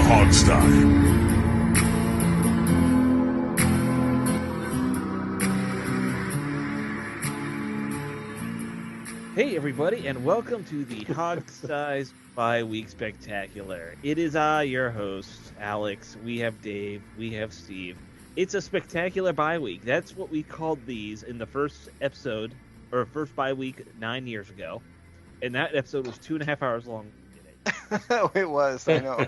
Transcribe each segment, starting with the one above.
Hogstye. Hey everybody, and welcome to the Hogstye Bi-Week Spectacular. It is I, your host, Alex. We have Dave. We have Steve. It's a spectacular bi-week. That's what we called these in the first episode, or first bi-week 9 years ago. And that episode was 2.5 hours long. It was, I know.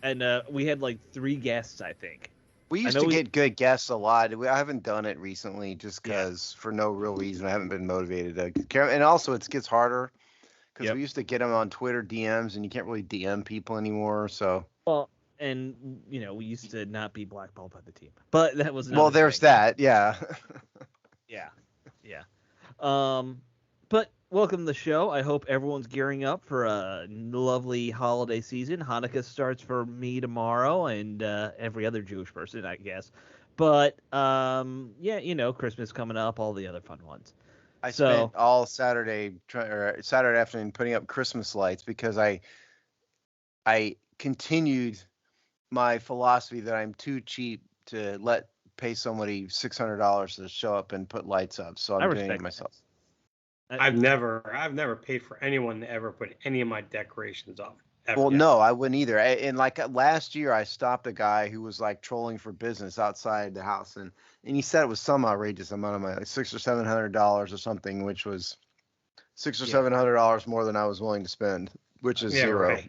And we had like 3 guests, I think. We used to get good guests a lot. I haven't done it recently just because for no real reason. I haven't been motivated to care. And also it gets harder because we used to get them on Twitter DMs and you can't really DM people anymore. So well, and you know, we used to not be blackballed by the team, but that was well. There's that, yeah. yeah. But welcome to the show. I hope everyone's gearing up for a lovely holiday season. Hanukkah starts for me tomorrow and every other Jewish person, I guess. But yeah, you know, Christmas coming up, all the other fun ones. I spent all Saturday afternoon putting up Christmas lights because I continued my philosophy that I'm too cheap to pay somebody $600 to show up and put lights up. So I'm doing it myself. I've never paid for anyone to ever put any of my decorations up. Well, no, I wouldn't either. And like last year, I stopped a guy who was like trolling for business outside the house, and he said it was some outrageous amount of money, like $600 or $700 or something, which was $600 or $700 more than I was willing to spend, which is zero. Right.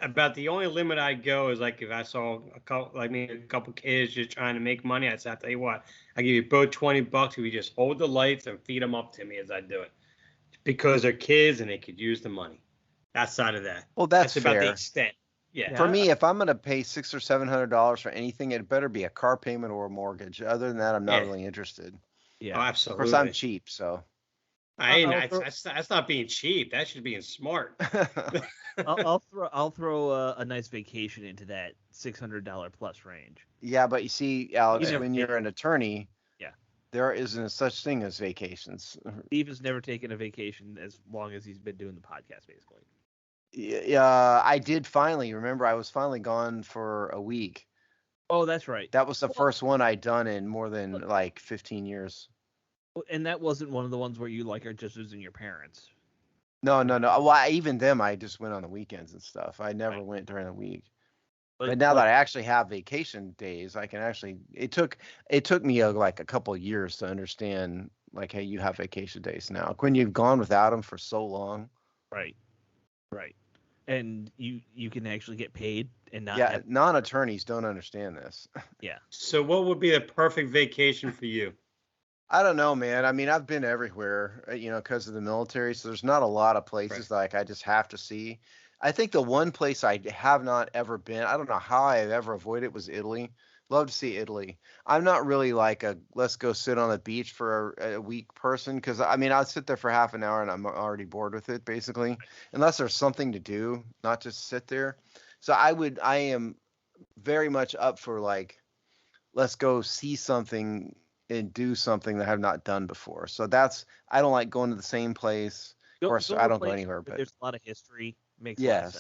about the only limit I'd go is like if I saw a couple kids just trying to make money, I'd say, I'll tell you what, I give you both $20 if you just hold the lights and feed them up to me as I do it, because they're kids and they could use the money. Outside of that, well, that's about fair. the extent. Yeah. For me, if I'm gonna pay $600 or $700 for anything, it better be a car payment or a mortgage. Other than that, I'm not really interested. Yeah, absolutely. Of course, I'm cheap, so. That's not being cheap. That should be being smart. I'll throw a nice vacation into that $600 plus range. Yeah, but you see, Alex, when you're an attorney, there isn't such thing as vacations. Steve has never taken a vacation as long as he's been doing the podcast, basically. Yeah, I did finally. Remember, I was finally gone for a week. Oh, that's right. That was the first one I'd done in more than like 15 years. And that wasn't one of the ones where you like are just visiting your parents. No. Well, even them, I just went on the weekends and stuff. I never went during the week. But now that I actually have vacation days, I can actually. It took me like a couple of years to understand, like, hey, you have vacation days now. When you've gone without them for so long. Right. And you can actually get paid and not. Yeah, non-attorneys don't understand this. Yeah. So what would be the perfect vacation for you? I don't know, man. I mean, I've been everywhere, because of the military. So there's not a lot of places like I just have to see. I think the one place I have not ever been, I don't know how I've ever avoided it, was Italy. Love to see Italy. I'm not really like a let's go sit on the beach for a week person, because I mean, I'll sit there for half an hour and I'm already bored with it, basically, unless there's something to do, not just sit there. So I am very much up for like, let's go see something and do something that I have not done before. So I don't like going to the same place. Of course, I don't go anywhere, but there's a lot of history. Makes yes, a lot of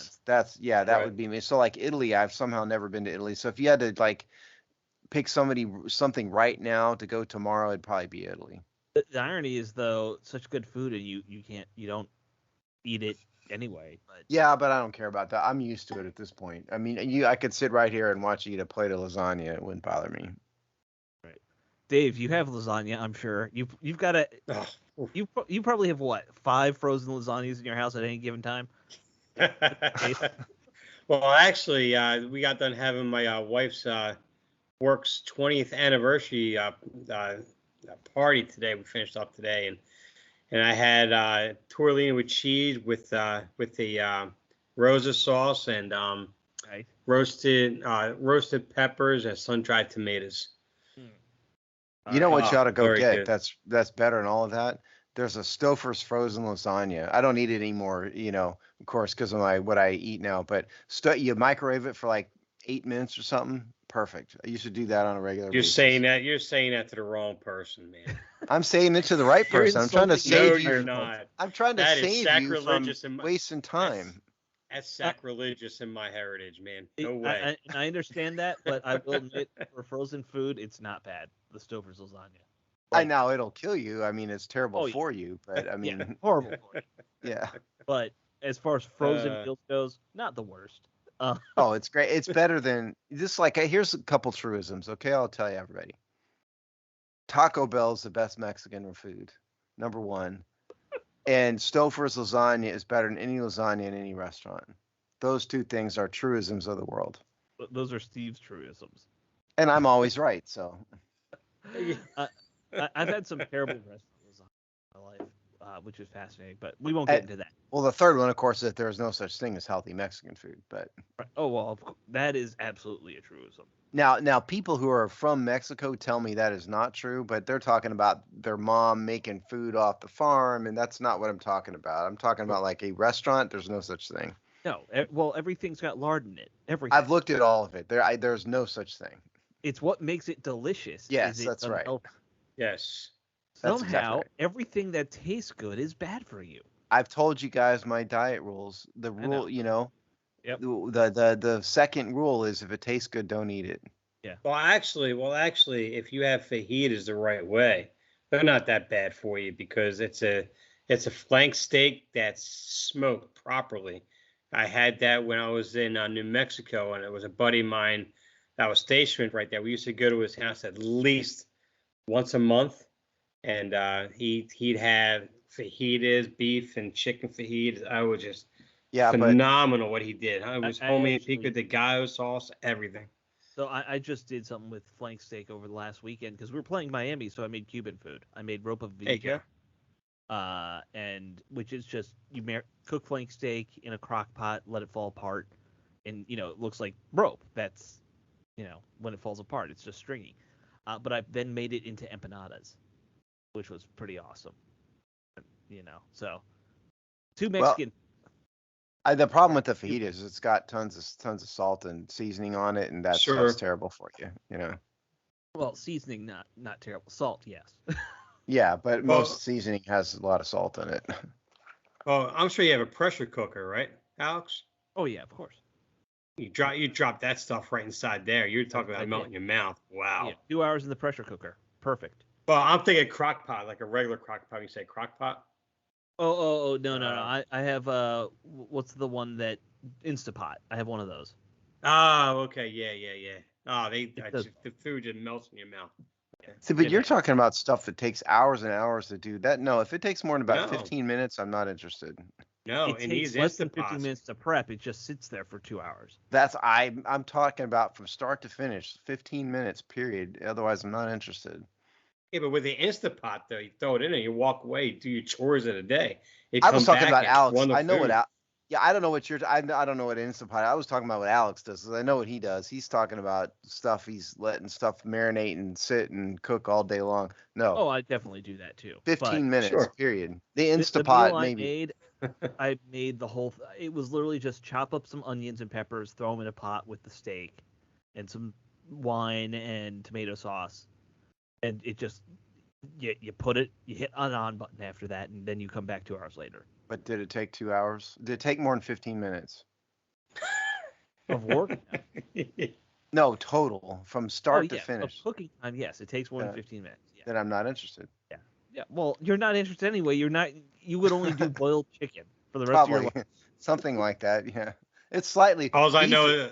sense. That would be me. So like Italy, I've somehow never been to Italy. So if you had to like pick something right now to go tomorrow, it'd probably be Italy. The irony is, though, such good food and you don't eat it anyway. But yeah, but I don't care about that. I'm used to it at this point. I mean, I could sit right here and watch you eat a plate of lasagna. It wouldn't bother me. Dave, you have lasagna, I'm sure. You've got a you probably have 5 frozen lasagnas in your house at any given time. Well, actually, we got done having my wife's work's 20th anniversary party today. We finished up today, and I had tortellini with cheese with the rosa sauce and roasted peppers and sun-dried tomatoes. You know what you ought to go get? Good. That's better than all of that. There's a Stouffer's frozen lasagna. I don't eat it anymore, of course, because of what I eat now. But you microwave it for like 8 minutes or something. Perfect. I used to do that on a regular basis. You're saying that to the wrong person, man. I'm saying it to the right person. I'm trying to save you. You're not. I'm trying to save you from wasting time. That's sacrilegious in my heritage, man. No way. I understand that, but I will admit, for frozen food, it's not bad. The Stouffer's lasagna. I know it'll kill you. I mean, it's terrible Oh, yeah. for you, but I mean, Yeah, horrible for you. yeah. But as far as frozen meals goes, not the worst. Oh, it's great. It's better than just like here's a couple truisms. Okay, I'll tell you everybody. Taco Bell's the best Mexican food, number one, and Stouffer's lasagna is better than any lasagna in any restaurant. Those two things are truisms of the world, Those are Steve's truisms. and I'm always right. So I've had some terrible restaurant lasagna in my life, which is fascinating, but we won't get into that. Well, the third one, of course, is that there is no such thing as healthy Mexican food. But oh well, that is absolutely a truism. Now, people who are from Mexico tell me that is not true, but they're talking about their mom making food off the farm, and that's not what I'm talking about. I'm talking about like a restaurant. There's no such thing. No, well, everything's got lard in it. Everything. I've looked at all of it. There's no such thing. It's what makes it delicious. Yes, that's right. Yes. Somehow, that's exactly right. Everything that tastes good is bad for you. I've told you guys my diet rules. The rule, Yep. The second rule is if it tastes good, don't eat it. Yeah. Well, actually, if you have fajitas the right way, they're not that bad for you because it's a flank steak that's smoked properly. I had that when I was in New Mexico, and it was a buddy of mine that was stationed right there. We used to go to his house at least once a month, and he'd have fajitas, beef and chicken fajitas. I was just phenomenal what he did. It was homemade pico de gallo sauce, everything. So I just did something with flank steak over the last weekend because we were playing Miami, so I made Cuban food. I made ropa vieja, and which is just you cook flank steak in a crock pot, let it fall apart, and it looks like rope. That's when it falls apart, it's just stringy. But I then made it into empanadas, which was pretty awesome. So two Mexican. The problem with the fajita is it's got tons of salt and seasoning on it, and that's terrible for you. Well, seasoning not terrible. Salt, yes. Yeah, but most seasoning has a lot of salt in it. Oh, I'm sure you have a pressure cooker, right, Alex? Oh yeah, of course. You drop that stuff right inside there. You're talking about melting your mouth. Wow. Yeah, 2 hours in the pressure cooker. Perfect. Well, I'm thinking crock pot, like a regular crock pot. You say crock pot? Oh, no. I have what's the one that Instapot? I have one of those. Oh, okay, yeah. Oh, the food just melts in your mouth. Yeah. See, but you're talking about stuff that takes hours and hours to do that. No, if it takes more than about 15 minutes, I'm not interested. No, it takes less than 15 minutes to prep. It just sits there for 2 hours. I'm talking about from start to finish, 15 minutes, period. Otherwise, I'm not interested. Yeah, but with the Instapot, though, you throw it in and you walk away, do your chores in a day. I was talking about Alex. I know what I don't know what I don't know what Instapot. I was talking about what Alex does. I know what he does. He's talking about stuff. He's letting stuff marinate and sit and cook all day long. No. Oh, I definitely do that too. 15 minutes, period. The Instapot, maybe. I made the whole. It was literally just chop up some onions and peppers, throw them in a pot with the steak, and some wine and tomato sauce, and it just you hit an on button after that, and then you come back 2 hours later. But did it take 2 hours? Did it take more than 15 minutes? Of work? No, total from start to finish. Of cooking time, yes, it takes more than 15 minutes. Yeah. Then I'm not interested. Yeah. Well, you're not interested anyway. You would only do boiled chicken for the rest of your life. Something like that. Yeah. It's slightly. All I know,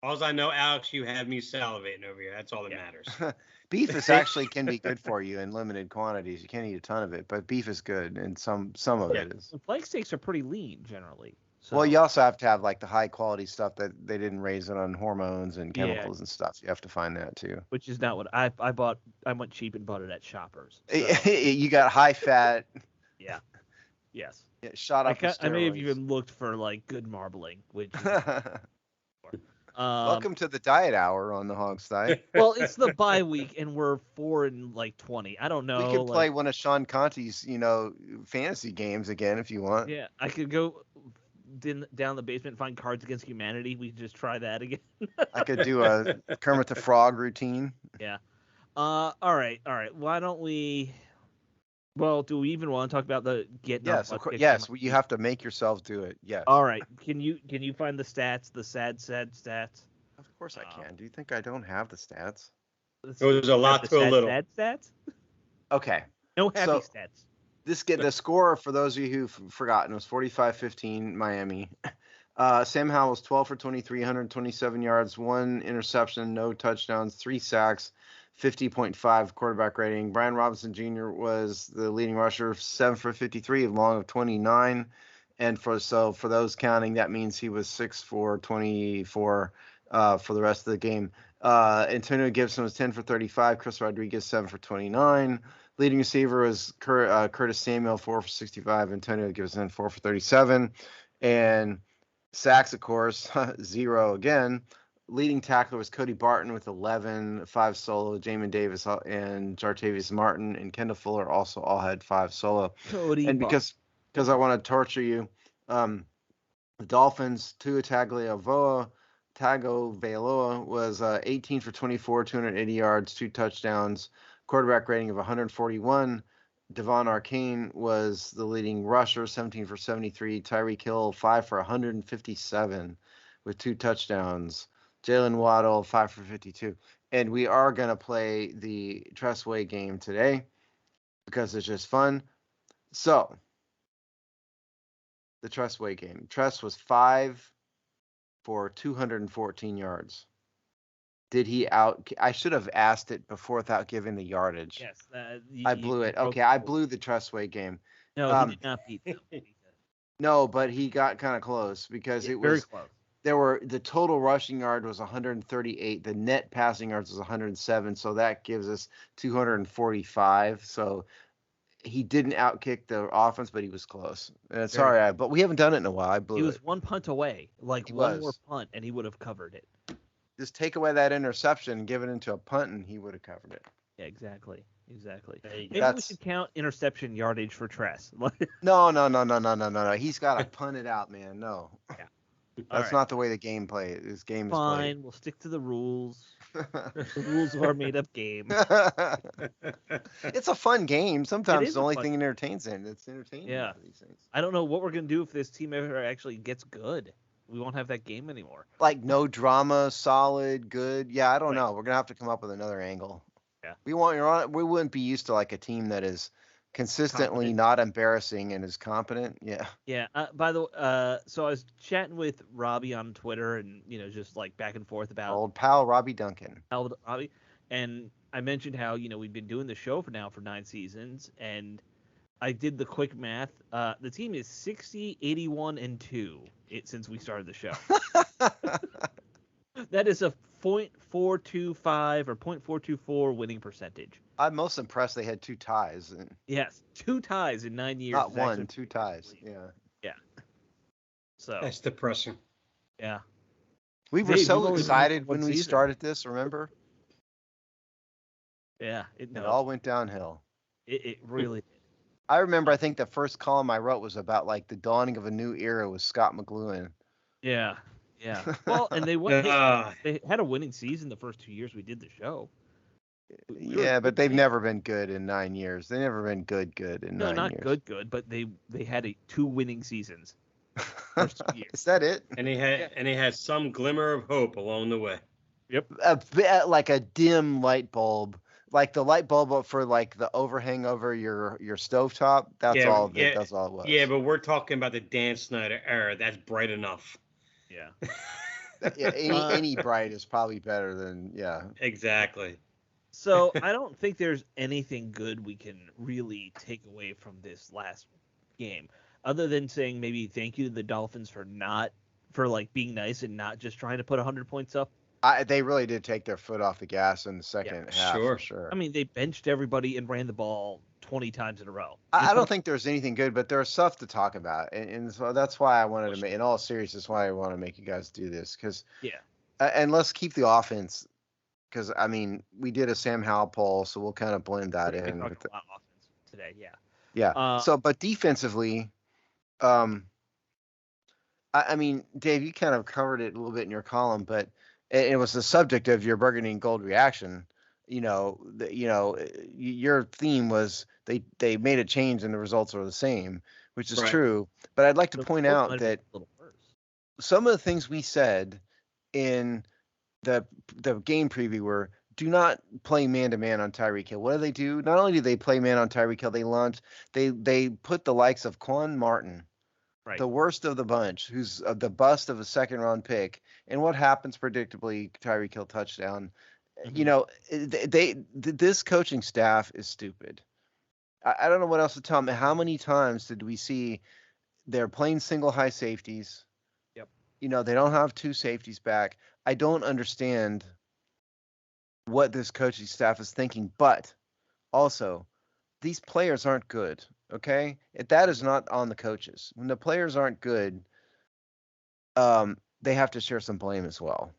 Alex, you have me salivating over here. That's all that matters. Beef is actually can be good for you in limited quantities. You can't eat a ton of it, but beef is good, and some of it is. Flank steaks are pretty lean generally. So. Well, you also have to have like the high quality stuff that they didn't raise it on hormones and chemicals and stuff. You have to find that too. Which is not what I bought. I went cheap and bought it at Shoppers. So. You got high fat. Yeah. Yes. Yeah, shot up. I may have even looked for like good marbling, which. Welcome to the diet hour on the Hog's Diet. Well, it's the bye week, and we're 4-20. I don't know. We could play one of Sean Conti's, fantasy games again if you want. Yeah, I could go down the basement and find Cards Against Humanity. We could just try that again. I could do a Kermit the Frog routine. Yeah. All right. Why don't we Well, do we even want to talk about the getting Yes, up? of course. Yes, you have to make yourself do it. Yes. All right. Can you find the stats? The sad stats. Of course I can. Do you think I don't have the stats? Let's It see. was a lot The to a little. sad stats. Okay. No happy So stats. the score for those of you who've forgotten was 45-15 Miami. Sam Howell was 12 for 23, 127 yards, 1 interception, no touchdowns, 3 sacks, 50.5 quarterback rating. Brian Robinson Jr. was the leading rusher, 7 for 53, long of 29. And for those counting, that means he was 6 for 24 for the rest of the game. Antonio Gibson was 10 for 35, Chris Rodriguez 7 for 29. Leading receiver was Curtis Samuel, 4 for 65, Antonio Gibson 4 for 37. And sacks, of course, 0 again. Leading tackler was Cody Barton with 11, 5 solo. Jamin Davis and Jartavius Martin and Kendall Fuller also all had 5 solo. Cody. And because I want to torture you, the Dolphins, Tua Tagovailoa was 18 for 24, 280 yards, 2 touchdowns, quarterback rating of 141. Devon Arcane was the leading rusher, 17 for 73. Tyreek Hill, 5 for 157 with 2 touchdowns. Jalen Waddle, 5 for 52. And we are going to play the Tressway game today because it's just fun. So, the Tressway game. Tress was 5 for 214 yards. Did he out? I should have asked it before without giving the yardage. Yes, I blew it. Okay, I blew the Tressway game. No, he did not beat them. No, but he got kind of close because it was very close. The total rushing yard was 138. The net passing yards was 107. So that gives us 245. So he didn't outkick the offense, but he was close. Sorry, but we haven't done it in a while. I blew it. He was one punt away, like one more punt, and he would have covered it. Just take away that interception and give it into a punt, and he would have covered it. Yeah, exactly. Maybe That's... we should count interception yardage for Tress. No. He's got to punt it out, man. No. Yeah. That's not the way the game plays. This game is played. Fine, we'll stick to the rules. The rules of our made-up game. It's a fun game. Sometimes the only thing game. it entertains it. It's entertaining. Yeah. For these things. I don't know what we're gonna do if this team ever actually gets good. We won't have that game anymore. Like no drama, solid, good. Yeah, I don't know. We're gonna have to come up with another angle. Yeah. We wouldn't be used to like a team that is consistently not embarrassing and is competent. Yeah. Yeah. By the way, so I was chatting with Robbie on Twitter, and just like back and forth about old pal Robbie Duncan. Robbie, and I mentioned how we've been doing the show for 9 seasons, and I did the quick math. The team is 60, 81, and 2 since we started the show. That is a .425 or .424 winning percentage. I'm most impressed they had 2 ties. Yes, 2 ties in 9 years. Not one, 2 ties. Yeah. Yeah. So that's depressing. Yeah. We were so excited when we started this, remember? Yeah. It all went downhill. It really did. I remember, I think the first column I wrote was about like the dawning of a new era with Scott McLuhan. Yeah. Well, and they had a winning season the first 2 years we did the show. But they've never been good in 9 years. They've never been good in 9 years. No, not good, but they had 2 winning seasons. First 2 years. Is that it? And he had some glimmer of hope along the way. Yep. Like a dim light bulb. Like the light bulb for like the overhang over your stovetop. That's all it was. Yeah, but we're talking about the Dan Snyder era. That's bright enough. Yeah. Any bright is probably better than Exactly. So I don't think there's anything good we can really take away from this last game, other than saying maybe thank you to the Dolphins for being nice and not just trying to put 100 points up. They really did take their foot off the gas in the second half. For sure. I mean, they benched everybody and ran the ball 20 times in a row. I don't think there's anything good, but there's stuff to talk about, and so that's why I wanted to make. In all seriousness, why I want to make you guys do this, because and let's keep the offense, because I mean we did a Sam Howell poll, so we'll kind of blend that in. A lot of offense today, yeah. But defensively, I mean, Dave, you kind of covered it a little bit in your column, but it was the subject of your burgundy and gold reaction. your theme was they made a change and the results are the same, which is Right. true. But I'd like to The point results out might have been that a little worse. some of the things we said in the game preview were do not play man to man on Tyreek Hill. What do they do? Not only do they play man on Tyreek Hill, they put the likes of Quan Martin, Right. the worst of the bunch, who's the bust of a second round pick. And what happens predictably? Tyreek Hill touchdown. This coaching staff is stupid. I don't know what else to tell them. How many times did we see they're playing single high safeties? Yep. They don't have two safeties back. I don't understand what this coaching staff is thinking, but also these players aren't good. Okay, that is not on the coaches. When the players aren't good, they have to share some blame as well.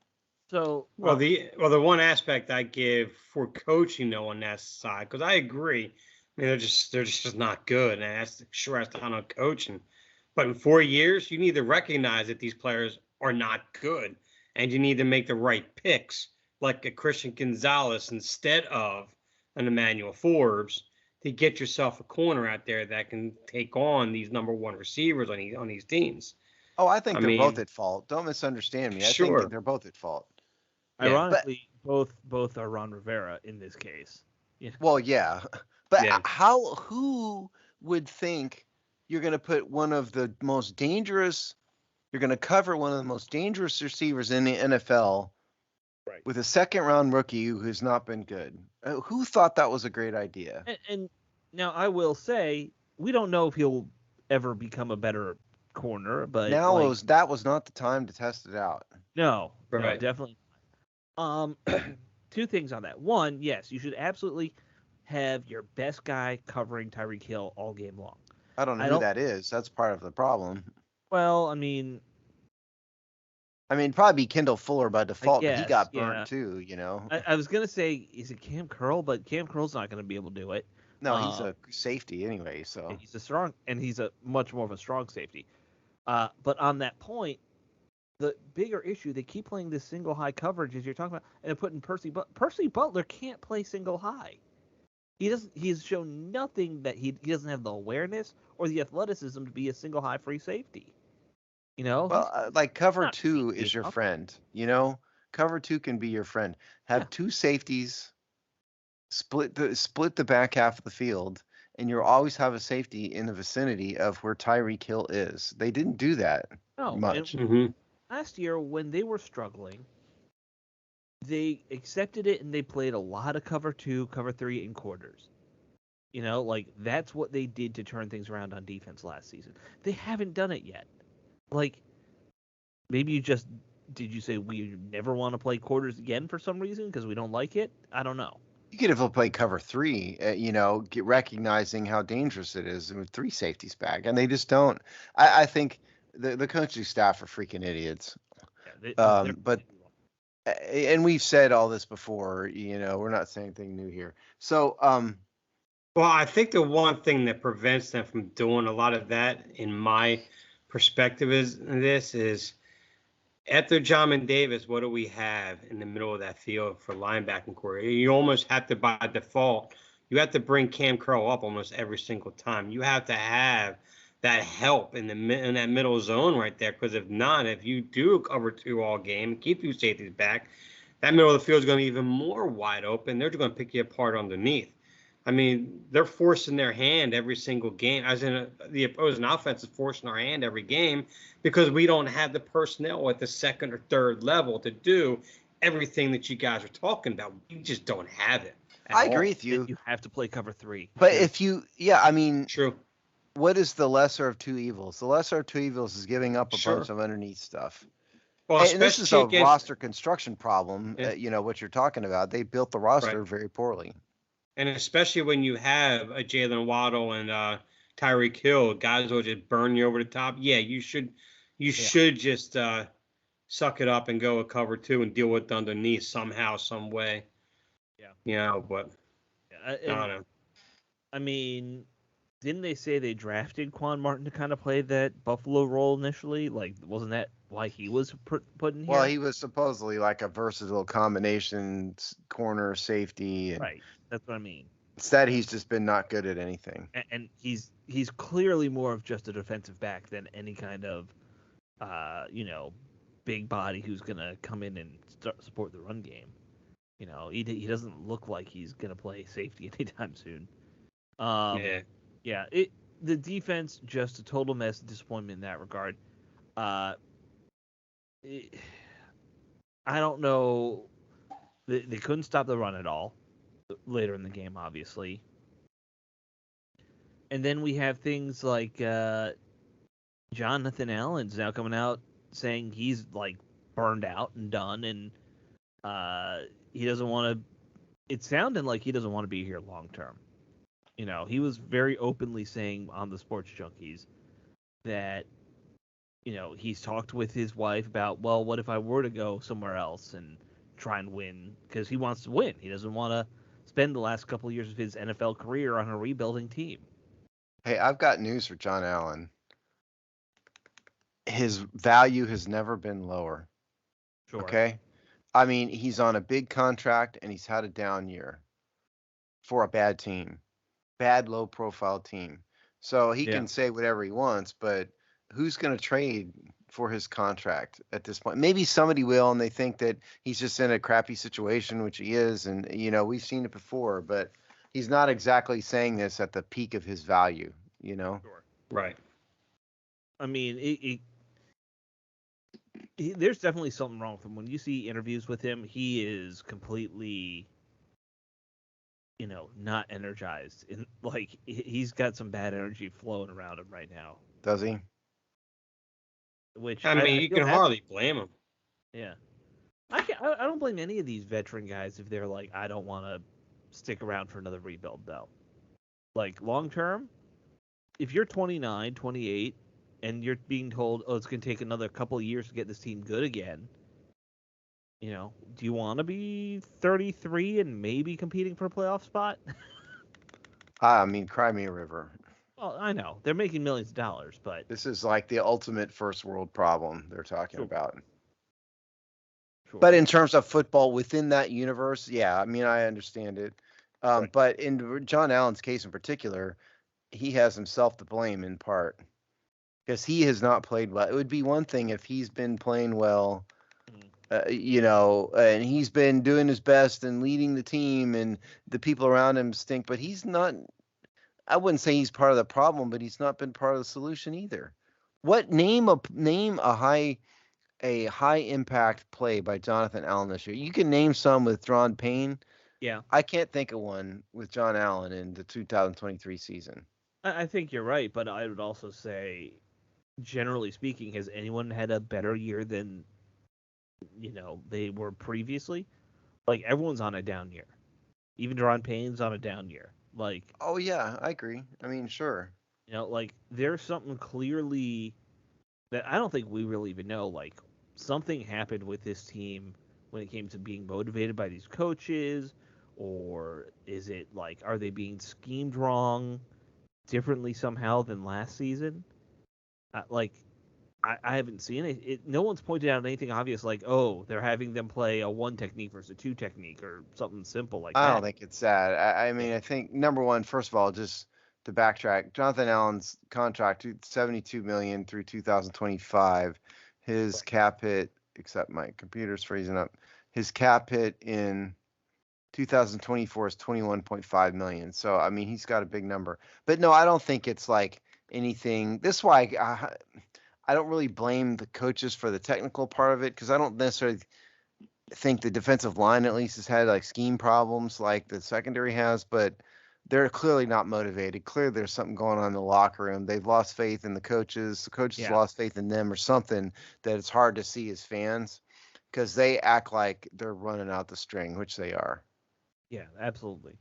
So, Well, the one aspect I give for coaching though on that side, because I agree. I mean, they're just not good, and that's not on coaching. But in 4 years, you need to recognize that these players are not good, and you need to make the right picks, like a Christian Gonzalez instead of an Emmanuel Forbes, to get yourself a corner out there that can take on these number one receivers on these teams. Oh, I think I they're both mean, at fault. Don't misunderstand me. I think sure, they're both at fault. yeah, But ironically, both are Ron Rivera in this case. Yeah. well, yeah. But yeah. who would think you're going to put one of the most dangerous, you're going to cover one of the most dangerous receivers in the NFL Right. with a second round rookie who's not been good? Who thought that was a great idea? And now I will say we don't know if he'll ever become a better corner, but like That was not the time to test it out. no, Right. definitely. Two things on that. One, yes, you should absolutely have your best guy covering Tyreek Hill all game long. I don't know I who don't. that is. That's part of the problem. Well, I mean, Probably be Kendall Fuller by I default, but he guess, got burnt yeah. too, I was gonna say, is it Cam Curl? But Cam Curl's not gonna be able to do it. No, he's a safety anyway, so. He's a strong, and he's a much more of a strong safety. But on that point, the bigger issue, they keep playing this single high coverage as you're talking about, and putting Percy Butler can't play single high. He doesn't. He's shown nothing that he doesn't have the awareness or the athleticism to be a single high free safety. He's Well, like cover not two safety is your enough. friend, Cover two can be your friend. Yeah. Have two safeties, split the back half of the field, and you'll always have a safety in the vicinity of where Tyreek Hill is. They didn't do that No, much. Mm-hmm. last year when they were struggling, they accepted it and they played a lot of cover 2, cover 3 in quarters. Like that's what they did to turn things around on defense last season. They haven't done it yet. Like maybe did you say we never want to play quarters again for some reason because we don't like it? I don't know. You could have played cover three, recognizing how dangerous it is with three safeties back, and they just don't. I think the coaching staff are freaking idiots. Yeah, But and we've said all this before. We're not saying anything new here. So, Well, I think the one thing that prevents them from doing a lot of that, in my perspective, is after John Davis, what do we have in the middle of that field for linebacking core? You almost have to, by default, you have to bring Cam Curl up almost every single time. You have to have that help in that middle zone right there, because if not, if you do cover two all game, keep your safeties back, that middle of the field is going to be even more wide open. They're going to pick you apart underneath. I mean, they're forcing their hand every single game, as in the opposing offense is forcing our hand every game because we don't have the personnel at the second or third level to do everything that you guys are talking about. We just don't have it. I agree with you. You have to play cover 3. But Yeah. if you, True. What is the lesser of two evils? The lesser of two evils is giving up a bunch of underneath stuff. Well, and this is a roster construction problem. Yeah. What you're talking about. They built the roster very poorly. And especially when you have a Jalen Waddle and Tyreek Hill, guys will just burn you over the top. Yeah, you should just suck it up and go a cover 2 and deal with underneath somehow, some way. Yeah. But I don't know. I mean, didn't they say they drafted Quan Martin to kind of play that Buffalo role initially? Like, wasn't that why he was put in Well, here? he was supposedly like a versatile combination corner safety, and Right. That's what I mean. instead he's just been not good at anything. And he's clearly more of just a defensive back than any kind of big body who's gonna come in and support the run game. He doesn't look like he's gonna play safety anytime soon. Yeah. Yeah. The defense just a total mess, disappointment in that regard. Uh, I don't know. They couldn't stop the run at all later in the game, obviously. And then we have things like Jonathan Allen's now coming out saying he's like burned out and done, and he doesn't want to. It sounded like he doesn't want to be here long term. He was very openly saying on the Sports Junkies that he's talked with his wife about, well, what if I were to go somewhere else and try and win, because he wants to win. He doesn't want to spend the last couple of years of his NFL career on a rebuilding team. Hey, I've got news for Jon Allen. His value has never been lower. Sure. Okay? I mean, he's on a big contract and he's had a down year for a bad team. Bad low profile team. So he can say whatever he wants, but who's going to trade for his contract at this point? Maybe somebody will, and they think that he's just in a crappy situation, which he is. And, we've seen it before, but he's not exactly saying this at the peak of his value, Sure. Right. I mean, there's definitely something wrong with him. When you see interviews with him, he is completely, not energized. Like, he's got some bad energy flowing around him right now. Does he? Which I mean, you can hardly blame him. Yeah. I don't blame any of these veteran guys if they're like, I don't want to stick around for another rebuild, though. Like, long term, if you're 29, 28, and you're being told, oh, it's going to take another couple of years to get this team good again, do you want to be 33 and maybe competing for a playoff spot? I mean, cry me a river. Well, I know. They're making millions of dollars, but... This is like the ultimate first world problem they're talking about. Sure. But in terms of football within that universe, yeah, I mean, I understand it. Right. But in Jon Allen's case in particular, he has himself to blame in part because he has not played well. It would be one thing if he's been playing well, and he's been doing his best and leading the team and the people around him stink, but he's not. I wouldn't say he's part of the problem, but he's not been part of the solution either. What name a high impact play by Jonathan Allen this year? You can name some with Ron Payne. Yeah. I can't think of one with Jon Allen in the 2023 season. I think you're right, but I would also say, generally speaking, has anyone had a better year than they were previously? Like, everyone's on a down year. Even Ron Payne's on a down year. Like, oh yeah, I agree. I mean, sure. Like, there's something clearly that I don't think we really even know. Like, something happened with this team when it came to being motivated by these coaches, or is it like, are they being schemed wrong differently somehow than last season? I haven't seen it. No one's pointed out anything obvious like, oh, they're having them play a 1 technique versus a 2 technique or something simple like that. I don't think it's that. I mean, I think number one, first of all, just to backtrack, Jonathan Allen's contract, $72 million through 2025. His cap hit, except my computer's freezing up. His cap hit in 2024 is $21.5 million. So I mean, he's got a big number. But no, I don't think it's like anything. This is why I don't really blame the coaches for the technical part of it, because I don't necessarily think the defensive line at least has had like scheme problems like the secondary has, but they're clearly not motivated. Clearly there's something going on in the locker room. They've lost faith in the coaches. The coaches lost faith in them or something that it's hard to see as fans because they act like they're running out the string, which they are. Yeah, absolutely.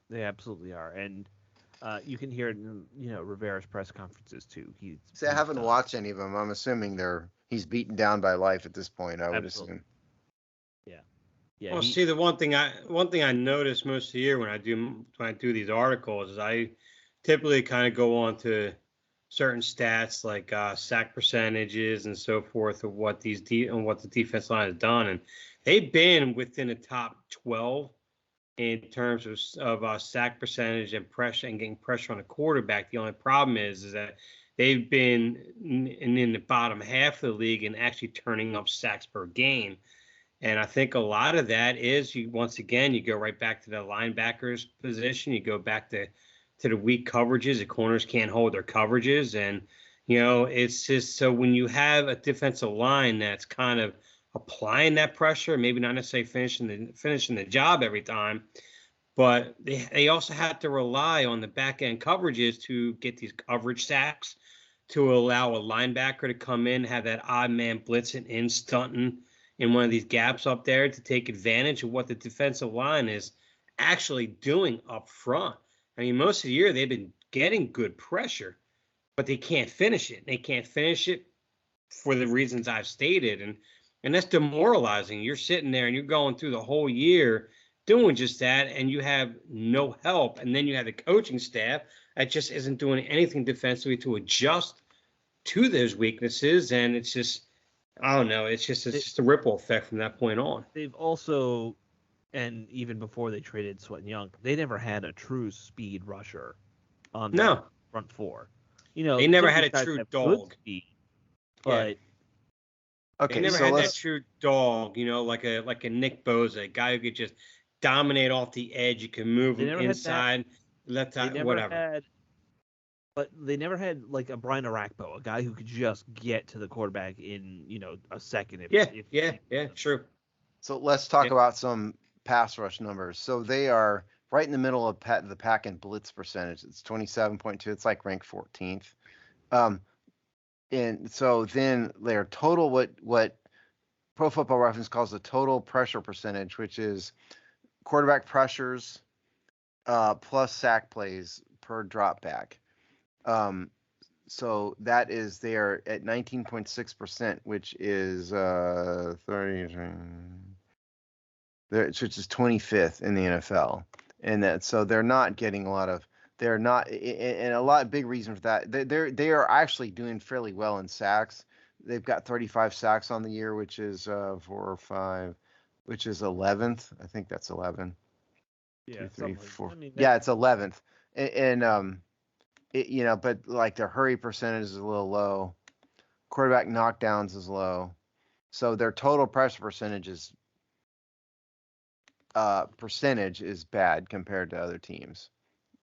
They absolutely are. And you can hear it in, Rivera's press conferences too. See, I haven't watched any of them. I'm assuming he's beaten down by life at this point, I would assume. Yeah. Yeah. Well, see, the one thing I notice most of the year when I do these articles is I typically kind of go on to certain stats like sack percentages and so forth of what what the defense line has done, and they've been within the top 12 in terms of sack percentage and pressure and getting pressure on the quarterback. The only problem is that they've been in the bottom half of the league and actually turning up sacks per game. And I think a lot of that is once again, you go right back to the linebackers position. You go back to the weak coverages. The corners can't hold their coverages. And, it's just so when you have a defensive line that's kind of applying that pressure, maybe not necessarily finishing the job every time, but they also have to rely on the back end coverages to get these coverage sacks, to allow a linebacker to come in, have that odd man blitzing in, stunting in one of these gaps up there to take advantage of what the defensive line is actually doing up front. I mean, most of the year they've been getting good pressure, but they can't finish it. They can't finish it for the reasons I've stated. And that's demoralizing. You're sitting there and you're going through the whole year doing just that, and you have no help. And then you have the coaching staff that just isn't doing anything defensively to adjust to those weaknesses. And it's just, I don't know. It's just a ripple effect from that point on. They've also, and even before they traded Sweat and Young, they never had a true speed rusher on the front four. They never had a true dog. Speed, but they never had that true dog. Like a Nick Bosa, a guy who could just dominate off the edge. You can move him inside, left side, whatever. But they never had like a Brian Arakpo, a guy who could just get to the quarterback in, a second. True. So let's talk about some pass rush numbers. So they are right in the middle of the pack in blitz percentage. It's 27.2. It's like ranked 14th. And so then their total, what Pro Football Reference calls the total pressure percentage, which is quarterback pressures plus sack plays per drop back. So that is there at 19.6%, which is 30, which is 25th in the NFL, and that so they're not getting a lot of. They're not, and a big reason for that. They are actually doing fairly well in sacks. They've got 35 sacks on the year, which is 4 or 5, which is 11th. I think that's 11. Yeah, 2, 3, 4. Yeah, it's 11th, and but like their hurry percentage is a little low. Quarterback knockdowns is low, so their total pressure percentage is bad compared to other teams.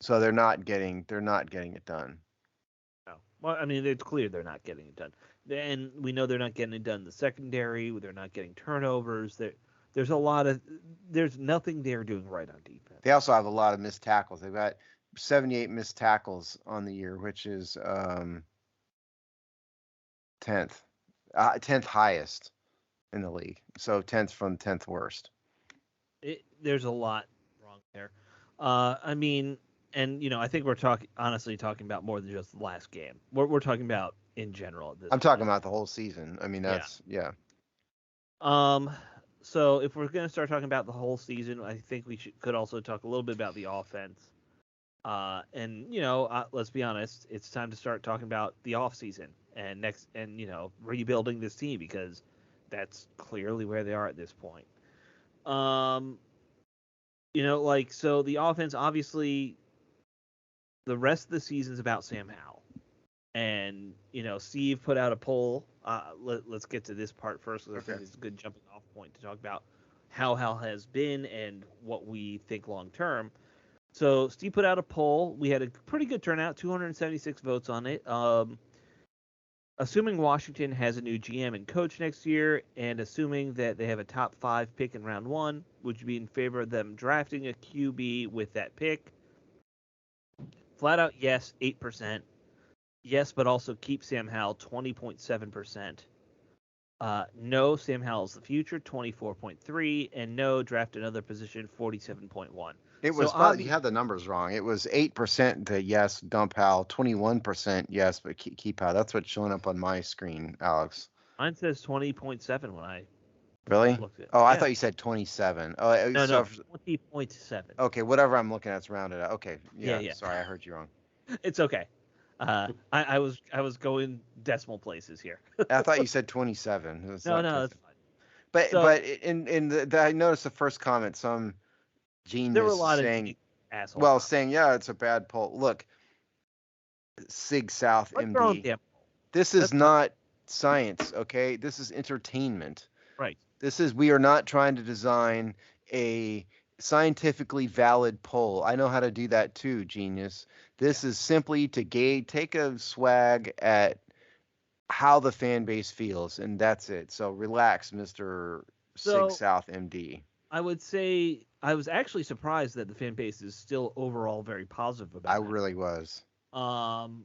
So they're not getting it done. No. Well, I mean, it's clear they're not getting it done. And we know they're not getting it done in the secondary. They're not getting turnovers. There's nothing they're doing right on defense. They also have a lot of missed tackles. They've got 78 missed tackles on the year, which is 10th highest in the league. So 10th from 10th worst. There's a lot wrong there. I mean, and I think we're honestly talking about more than just the last game. We're talking about in general. I'm talking about the whole season. I mean, that's yeah. So if we're gonna start talking about the whole season, I think we could also talk a little bit about the offense. And let's be honest, it's time to start talking about the off season and rebuilding this team, because that's clearly where they are at this point. So the offense, obviously, the rest of the season's about Sam Howell. And, Steve put out a poll. Let's get to this part first, because I think it's a good jumping off point to talk about how Howell has been and what we think long term. So Steve put out a poll. We had a pretty good turnout, 276 votes on it. Assuming Washington has a new GM and coach next year, and assuming that they have a top 5 pick in round 1, would you be in favor of them drafting a QB with that pick? Flat out, yes, 8%. Yes, but also keep Sam Howell, 20.7%. No, Sam Howell's the future, 24.3%. And no, draft another position, 47.1%. It was you had the numbers wrong. It was 8% to yes, dump Howell, 21% yes, but keep Howell. That's what's showing up on my screen, Alex. Mine says 20.7 when I really looked at it. Oh, I thought you said 27. Oh, no, 20.7. Okay, whatever I'm looking at, it's rounded out. Okay, yeah. Yeah. Sorry, I heard you wrong. It's okay. I was going decimal places here. I thought you said 27. It's No, not no, 27. that's fine. So In I noticed the first comment, some there were a genius lot of saying, asshole well, comments. saying, yeah, it's a bad poll. Look, Sig South What's wrong with MD. them? This is That's fine. not science, okay? This is entertainment. Right. We are not trying to design a scientifically valid poll. I know how to do that too, genius. This is simply to take a swag at how the fan base feels, and that's it. So relax, Mr. Sig So South MD. I would say I was actually surprised that the fan base is still overall very positive I about really was. it. I'm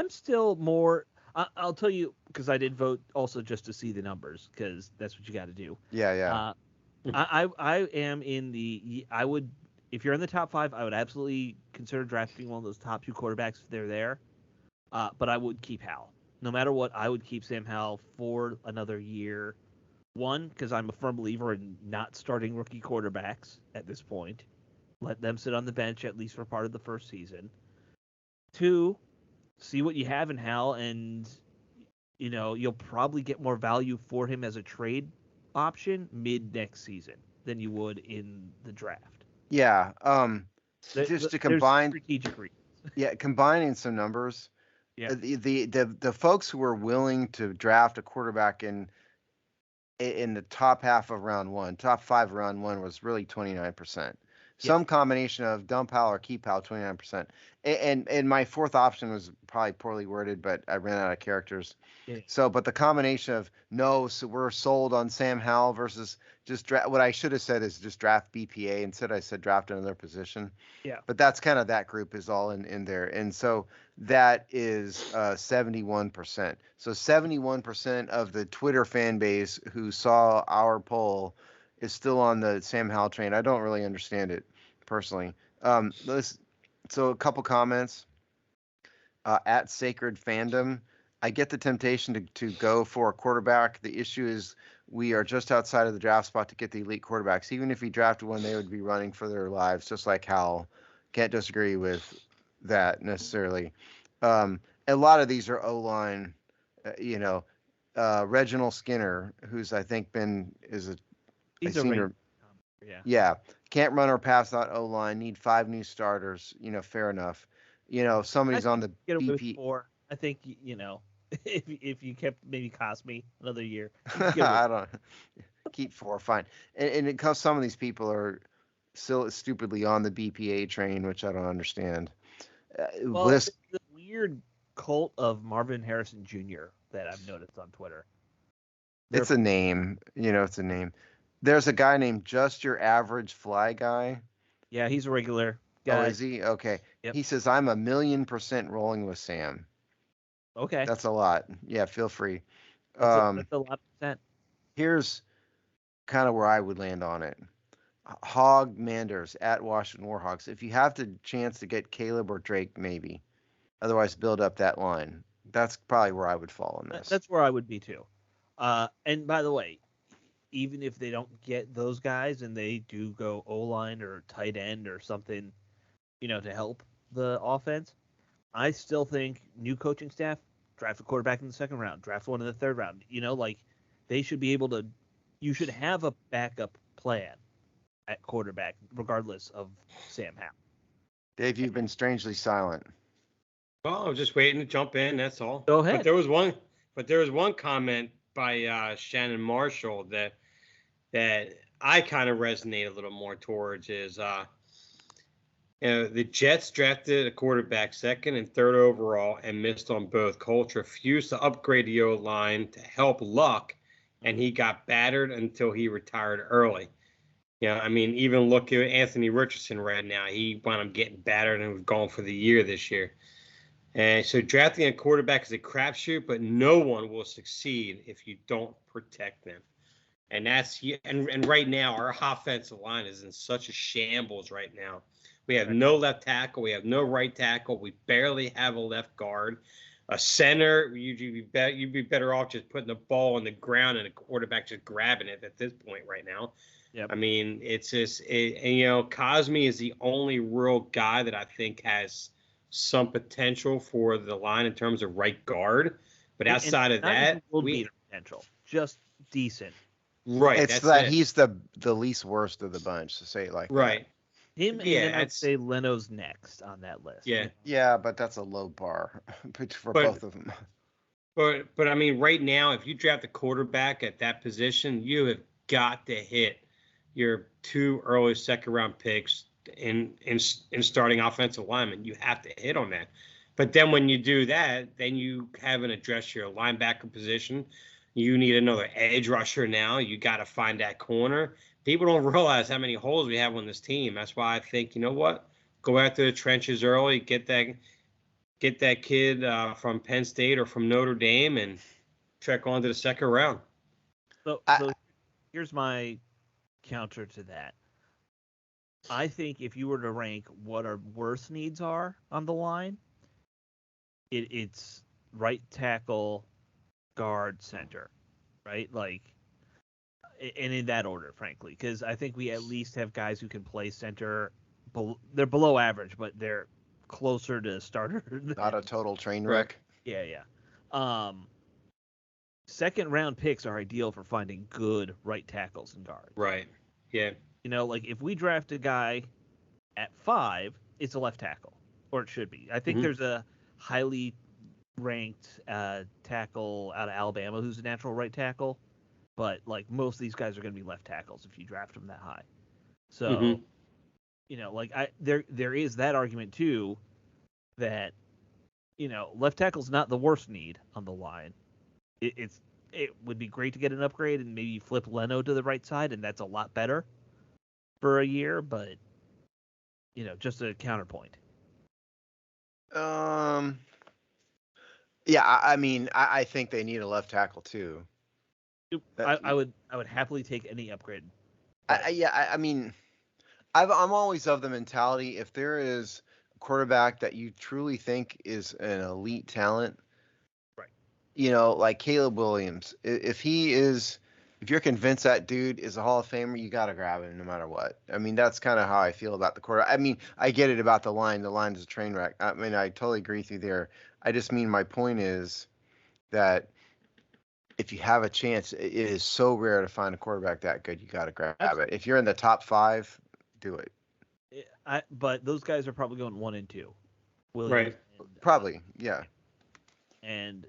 still more. I'll tell you because I did vote also just to see the numbers because that's what you got to do. Yeah, yeah. I am in the. I would if you're in the top 5, I would absolutely consider drafting one of those top 2 quarterbacks if they're there. But I would keep Howell. No matter what, I would keep Sam Howell for another year. One, because I'm a firm believer in not starting rookie quarterbacks at this point. Let them sit on the bench at least for part of the first season. 2, see what you have in Hal, and you'll probably get more value for him as a trade option mid next season than you would in the draft. Yeah. Just to combine strategic reasons. Yeah, combining some numbers. Yeah. The folks who were willing to draft a quarterback in the top half of round 1, top 5 of round 1 was really 29%. Some combination of dump Hal or keep Hal, 29%. And my fourth option was probably poorly worded, but I ran out of characters. Yeah. So, but the combination of so we're sold on Sam Howell versus just what I should have said is just draft BPA. Instead, I said draft another position. Yeah. But that's kind of that group is all in there. And so that is 71%. So 71% of the Twitter fan base who saw our poll is still on the Sam Howell train. I don't really understand it personally. So a couple comments. At Sacred Fandom, I get the temptation to go for a quarterback. The issue is we are just outside of the draft spot to get the elite quarterbacks. Even if we drafted one, they would be running for their lives, just like Howell. Can't disagree with that necessarily. A lot of these are O-line, Reginald Skinner, who's I think is a senior. Yeah. Can't run or pass out O-line. Need 5 new starters. Fair enough. Somebody's on the BP. 4. I think if you kept maybe cost me another year. I don't keep 4, fine. And it comes some of these people are still stupidly on the BPA train, which I don't understand. It's the weird cult of Marvin Harrison Jr. that I've noticed on Twitter. It's a name, it's a name. There's a guy named Just Your Average Fly Guy. Yeah, he's a regular guy. Oh, is he? Okay. Yep. He says, I'm 1,000,000% rolling with Sam. Okay. That's a lot. Yeah, feel free. That's a lot %. Here's kind of where I would land on it. Hog Manders at Washington Warhawks. If you have the chance to get Caleb or Drake, maybe. Otherwise, build up that line. That's probably where I would fall on this. That's where I would be too. And by the way, even if they don't get those guys and they do go O-line or tight end or something, to help the offense, I still think new coaching staff, draft a quarterback in the 2nd round, draft one in the 3rd round. They should be able to. You should have a backup plan at quarterback, regardless of Sam Howell. Dave, you've been strangely silent. Well, I was just waiting to jump in. That's all. Go ahead. But there was one comment by Shannon Marshall that I kind of resonate a little more towards is the Jets drafted a quarterback 2nd and 3rd overall and missed on both. Colts refused to upgrade the O-line to help Luck, and he got battered until he retired early. Even look at Anthony Richardson right now. He wound up getting battered and was gone for the year this year. And so drafting a quarterback is a crapshoot, but no one will succeed if you don't protect them. And and right now our offensive line is in such a shambles right now. We have no left tackle. We have no right tackle. We barely have a left guard. a center, you'd be better off just putting the ball on the ground and the quarterback just grabbing it at this point right now. Yep. I mean, it's just, and Cosme is the only real guy that I think has some potential for the line in terms of right guard. But outside of that, world beater potential, just decent. Right. It's that he's the least worst of the bunch, to say it like right. that. Him, and then I'd say Leno's next on that list. Yeah. Yeah, but that's a low bar for both of them. But I mean, right now, if you draft a quarterback at that position, you have got to hit your 2 early second-round picks in starting offensive linemen. You have to hit on that. But then when you do that, then you haven't addressed your linebacker position. You need another edge rusher now. You got to find that corner. People don't realize how many holes we have on this team. That's why I think, you know what? Go after the trenches early, get that kid from Penn State or from Notre Dame, and trek on to the second round. So here's my counter to that. I think if you were to rank what our worst needs are on the line, it's right tackle, guard, center, right? Like, and in that order, frankly, because I think we at least have guys who can play center. They're below average, but they're closer to starter. Not a total train wreck. Yeah. Second round picks are ideal for finding good right tackles and guards. Right. Yeah. Like if we draft a guy at 5, it's a left tackle, or it should be. I think there's a highly ranked tackle out of Alabama who's a natural right tackle, but like most of these guys are going to be left tackles if you draft them that high. So, there is that argument too, that left tackle's not the worst need on the line. It would be great to get an upgrade and maybe flip Leno to the right side, and that's a lot better for a year, but just a counterpoint. Yeah, I mean, I think they need a left tackle too. I would happily take any upgrade. I mean, I'm always of the mentality, if there is a quarterback that you truly think is an elite talent, right? Like Caleb Williams, if you're convinced that dude is a Hall of Famer, you got to grab him no matter what. I mean, that's kind of how I feel about the quarterback. I mean, I get it about the line. The line is a train wreck. I mean, I totally agree with you there. I just mean, my point is that if you have a chance, it is so rare to find a quarterback that good. You got to grab it. If you're in the top 5, do it. But those guys are probably going 1 and 2. Williams right. Probably, yeah. And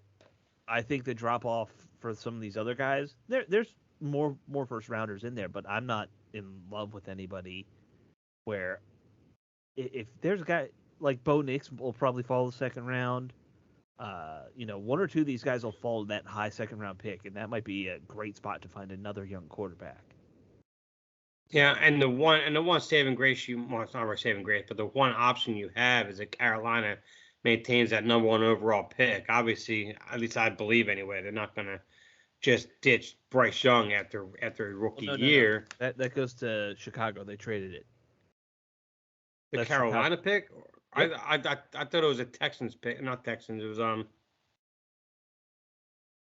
I think the drop off for some of these other guys, there's more first rounders in there, but I'm not in love with anybody where if there's a guy like Bo Nix will probably fall the second round. 1 or 2 of these guys will fall in that high second round pick, and that might be a great spot to find another young quarterback. Yeah, and the one saving grace it's not really saving grace, but the one option you have is that Carolina maintains that number 1 overall pick. Obviously, at least I believe anyway, they're not going to just ditch Bryce Young after a rookie year. No. That goes to Chicago. They traded it. The Carolina pick? Yep. I thought it was a Texans pick, not Texans. It was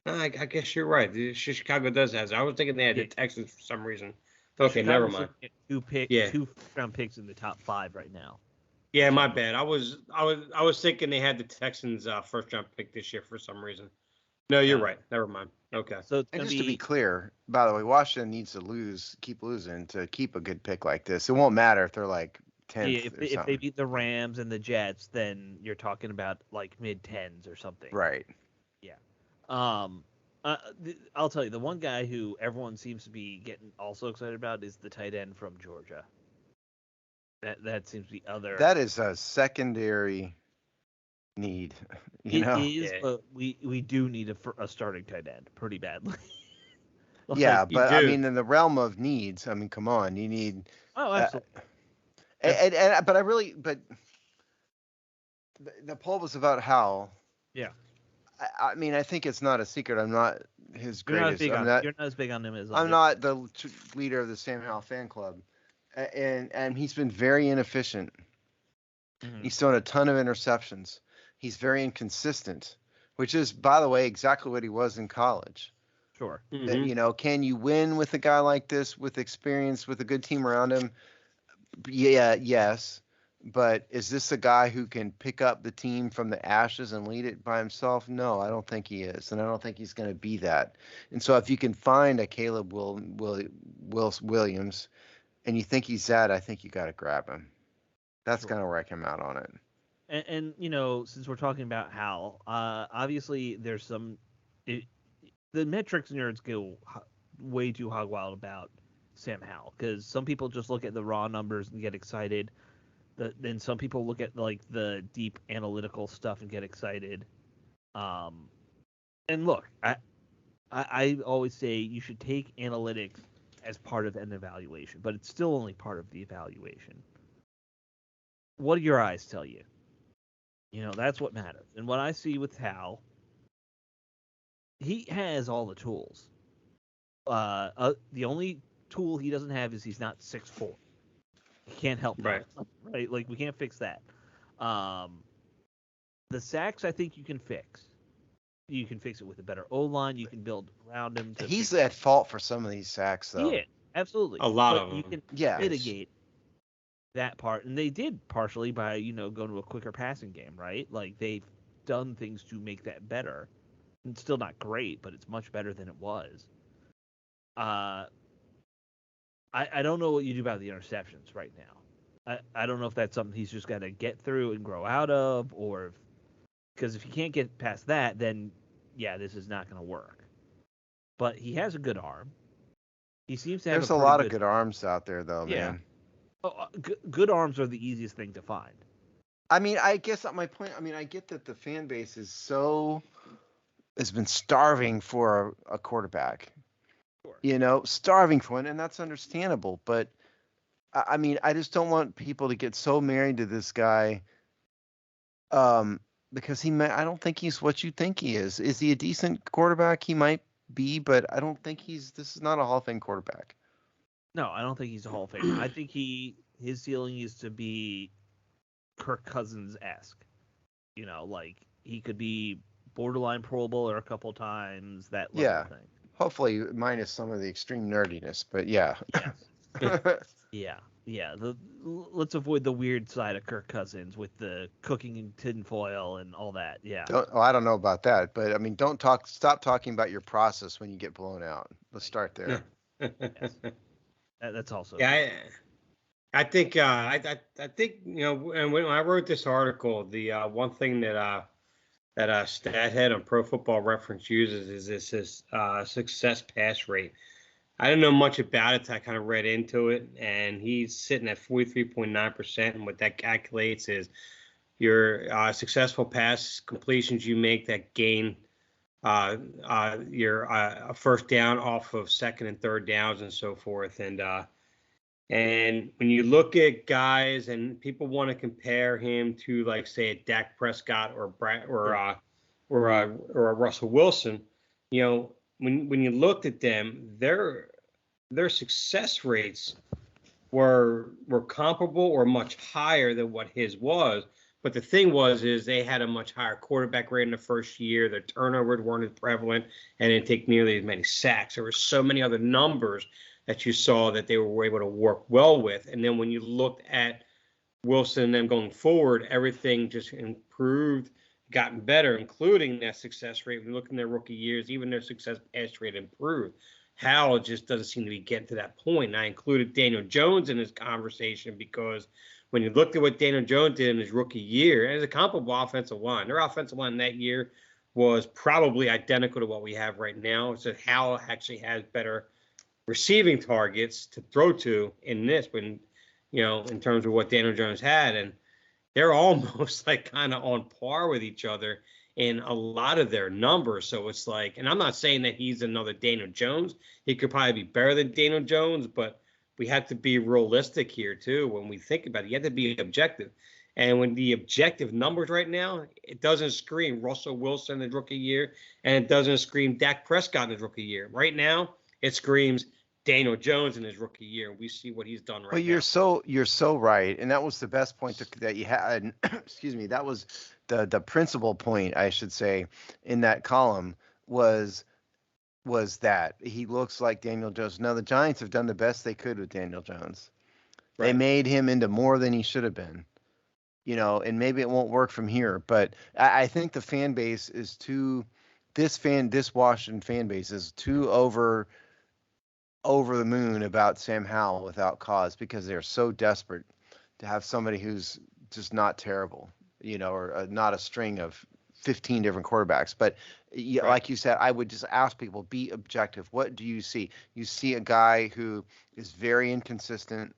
I guess you're right. Chicago does have. I was thinking they had the Texans for some reason. Okay, never mind. 2 round picks in the top 5 right now. Yeah, my bad. I was thinking they had the Texans first round pick this year for some reason. No, you're right. Never mind. Okay. So and just to be clear, by the way, Washington needs to keep losing to keep a good pick like this. It won't matter if they're like 10th if they beat the Rams and the Jets, then you're talking about like mid-10s or something. Right. Yeah. I'll tell you, the one guy who everyone seems to be getting also excited about is the tight end from Georgia. That seems to be other. That is a secondary need. It is, but we do need a starting tight end pretty badly. Yeah, but I mean, in the realm of needs, I mean, come on, you need. Oh, absolutely. But the poll was about Howell. Yeah. I mean, I think it's not a secret. I'm not his greatest. You're not as big on him as I'm not the leader of the Sam Howell fan club, and he's been very inefficient. Mm-hmm. He's thrown a ton of interceptions. He's very inconsistent. which is, by the way, exactly what he was in college. Sure. Mm-hmm. Can you win with a guy like this with experience, with a good team around him? Yeah, yes. But is this a guy who can pick up the team from the ashes and lead it by himself? No, I don't think he is, and I don't think he's going to be that. And so, if you can find a Caleb Williams, and you think he's that, I think you got to grab him. That's Sure. kind of where I come out on it. And since we're talking about Hal, obviously there's the metrics nerds go way too hog wild about Sam Howell, because some people just look at the raw numbers and get excited. Then some people look at like the deep analytical stuff and get excited. And look, I always say you should take analytics as part of an evaluation, but it's still only part of the evaluation. What do your eyes tell you? That's what matters. And what I see with Hal, he has all the tools. The only tool he doesn't have is he's not 6'4". He can't help that. Right? Like, we can't fix that. The sacks, I think you can fix. You can fix it with a better O-line. You can build around him. He's at fault for some of these sacks, though. Yeah, absolutely. A lot but of them. You can Yes. mitigate that part, and they did partially by going to a quicker passing game, right? Like, they've done things to make that better. It's still not great, but it's much better than it was. I don't know what you do about the interceptions right now. I don't know if that's something he's just got to get through and grow out of, or because if he can't get past that, then yeah, this is not going to work. But he has a good arm. He seems to have. There's a lot of good arms out there, though, yeah. man. Good arms are the easiest thing to find. I mean, I guess my point. I mean, I get that the fan base has been starving for a quarterback. Sure. Starving for one, and that's understandable. But I mean, I just don't want people to get so married to this guy, because I don't think he's what you think he is. Is he a decent quarterback? He might be, but I don't think this is not a Hall of Fame quarterback. No, I don't think he's a Hall of Fame. I think his ceiling is to be Kirk Cousins-esque. Like, he could be borderline Pro Bowler a couple times, that level of thing. Hopefully minus some of the extreme nerdiness, but yeah. Yes. Yeah. Let's avoid the weird side of Kirk Cousins with the cooking in tinfoil and all that. Yeah. I don't know about that, but I mean, stop talking about your process when you get blown out. Let's start there. Yes. That's also. Yeah, I think I think and when I wrote this article, the one thing that StatHead on Pro Football Reference uses is this success pass rate. I didn't know much about it, so I kind of read into it, and he's sitting at 43.9%, and what that calculates is your successful pass completions you make that gain your first down off of second and third downs and so forth. And when you look at guys and people want to compare him to, like, say, a Dak Prescott or a Russell Wilson, when you looked at them, their success rates were comparable or much higher than what his was. But the thing is they had a much higher quarterback rate in the first year. Their turnovers weren't as prevalent, and didn't take nearly as many sacks. There were so many other numbers that you saw that they were able to work well with. And then when you looked at Wilson and them going forward, everything just improved, gotten better, including that success rate. When you look in their rookie years, even their success pass rate improved. Howell just doesn't seem to be getting to that point. And I included Daniel Jones in this conversation because when you looked at what Daniel Jones did in his rookie year, and it's a comparable offensive line. Their offensive line that year was probably identical to what we have right now. So Howell actually has better receiving targets to throw to in this, when in terms of what Daniel Jones had, and they're almost like kind of on par with each other in a lot of their numbers. So it's like, and I'm not saying that he's another Daniel Jones. He could probably be better than Daniel Jones, but we have to be realistic here too when we think about it. You have to be objective. And when the objective numbers right now, it doesn't scream Russell Wilson in his rookie year, and it doesn't scream Dak Prescott in his rookie year. Right now, it screams Daniel Jones in his rookie year. We see what he's done right Well, now. you're so right, and that was the best point that you had. Excuse me, that was the principal point, I should say, in that column was that he looks like Daniel Jones. Now the Giants have done the best they could with Daniel Jones. They Right. made him into more than he should have been, and maybe it won't work from here. But I think the fan base is too. This Washington fan base is too over the moon about Sam Howell without cause because they're so desperate to have somebody who's just not terrible, or not a string of 15 different quarterbacks. But yeah, Right. like you said, I would just ask people, be objective. What do you see? You see a guy who is very inconsistent,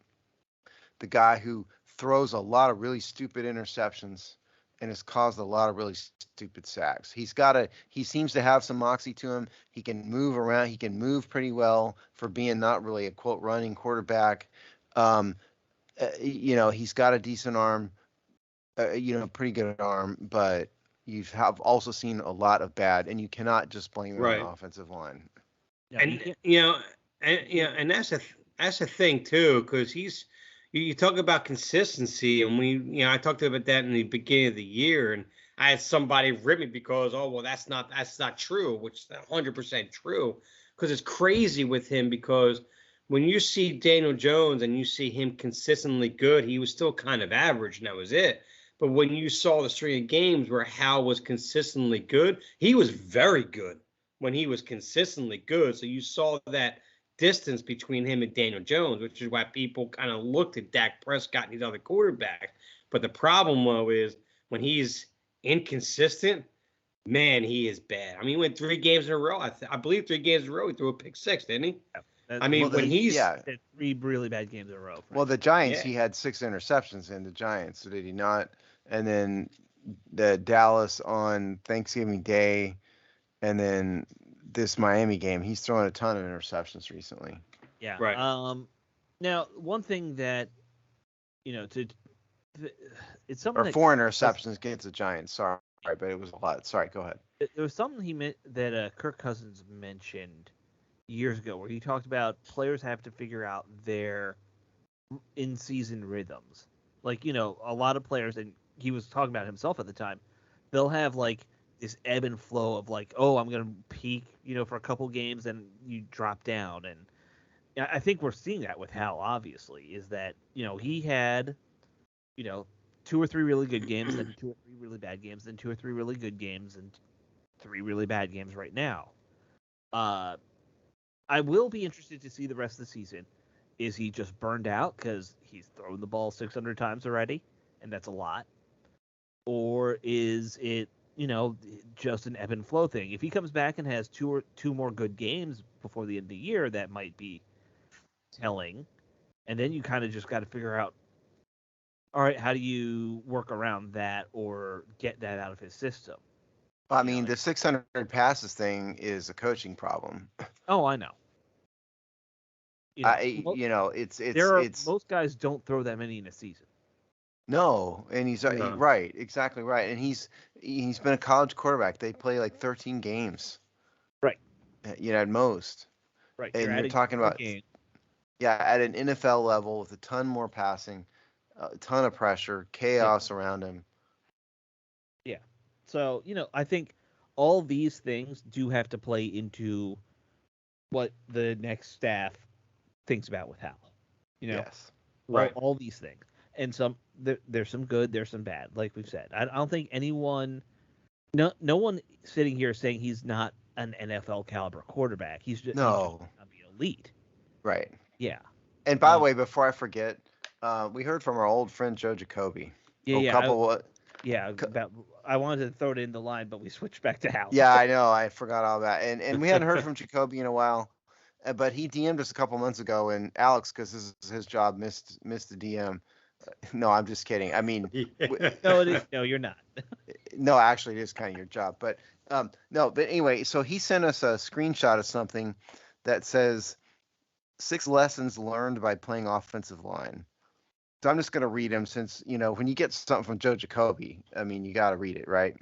the guy who throws a lot of really stupid interceptions and has caused a lot of really stupid sacks. He seems to have some moxie to him. He can move around. He can move pretty well for being not really a quote running quarterback. He's got a decent arm, pretty good arm, but have also seen a lot of bad, and you cannot just blame it on the Right. offensive line. No, And and that's a thing too, because you talk about consistency, and I talked about that in the beginning of the year, and I had somebody rip me because that's not true, which is 100% true, because it's crazy with him because when you see Daniel Jones and you see him consistently good, he was still kind of average, and that was it. But when you saw the string of games where Hal was consistently good, he was very good when he was consistently good. So you saw that distance between him and Daniel Jones, which is why people kind of looked at Dak Prescott and these other quarterbacks. But the problem, though, is when he's inconsistent, man, he is bad. I mean, he went 3 games in a row. I believe 3 games in a row, he threw a pick 6, didn't he? I mean, when he's had 3 really bad games in a row. Well, the Giants, Yeah. he had 6 interceptions in the Giants, so did he not? And then the Dallas on Thanksgiving Day, and then this Miami game, he's thrown a ton of interceptions recently. Yeah. Right. Now, one thing that it's something Or that 4 interceptions against the Giants. Sorry, but it was a lot. Sorry, go ahead. there was something he meant that Kirk Cousins mentioned years ago, where he talked about players have to figure out their in-season rhythms. Like, a lot of players, and he was talking about himself at the time, they'll have like this ebb and flow of like, oh, I'm gonna peak, for a couple games, and you drop down. And I think we're seeing that with Hal. Obviously, is that he had 2 or 3 really good games, then 2 or 3 really bad games, then 2 or 3 really good games, and 3 really bad games right now. I will be interested to see the rest of the season. Is he just burned out because he's thrown the ball 600 times already, and that's a lot? Or is it, just an ebb and flow thing? If he comes back and has 2 more good games before the end of the year, that might be telling. And then you kind of just got to figure out, all right, how do you work around that or get that out of his system? I mean, the 600 passes thing is a coaching problem. Oh, I know. Most guys don't throw that many in a season. No, and he's right, exactly right. And he's been a college quarterback. They play like 13 games, right? At most, right. And you're talking about at an NFL level with a ton more passing, a ton of pressure, chaos around him. Yeah. So I think all these things do have to play into what the next staff thinks about with Hal. Yes. Right. All these things. And there's some good, there's some bad, like we've said. I don't think anyone, no one sitting here saying he's not an NFL caliber quarterback. He's just not be elite. Right. Yeah. And by the way, before I forget, we heard from our old friend Joe Jacoby. I wanted to throw it in the line, but we switched back to Hal. Yeah, I know. I forgot all that. And we hadn't heard from Jacoby in a while. But he DM'd us a couple months ago, and Alex, because this is his job, missed the DM. No, I'm just kidding. I mean, no, you're not. No, actually, it is kind of your job. But no, but anyway, so he sent us a screenshot of something that says 6 lessons learned by playing offensive line. So I'm just going to read them since, when you get something from Joe Jacoby, I mean, you got to read it, right?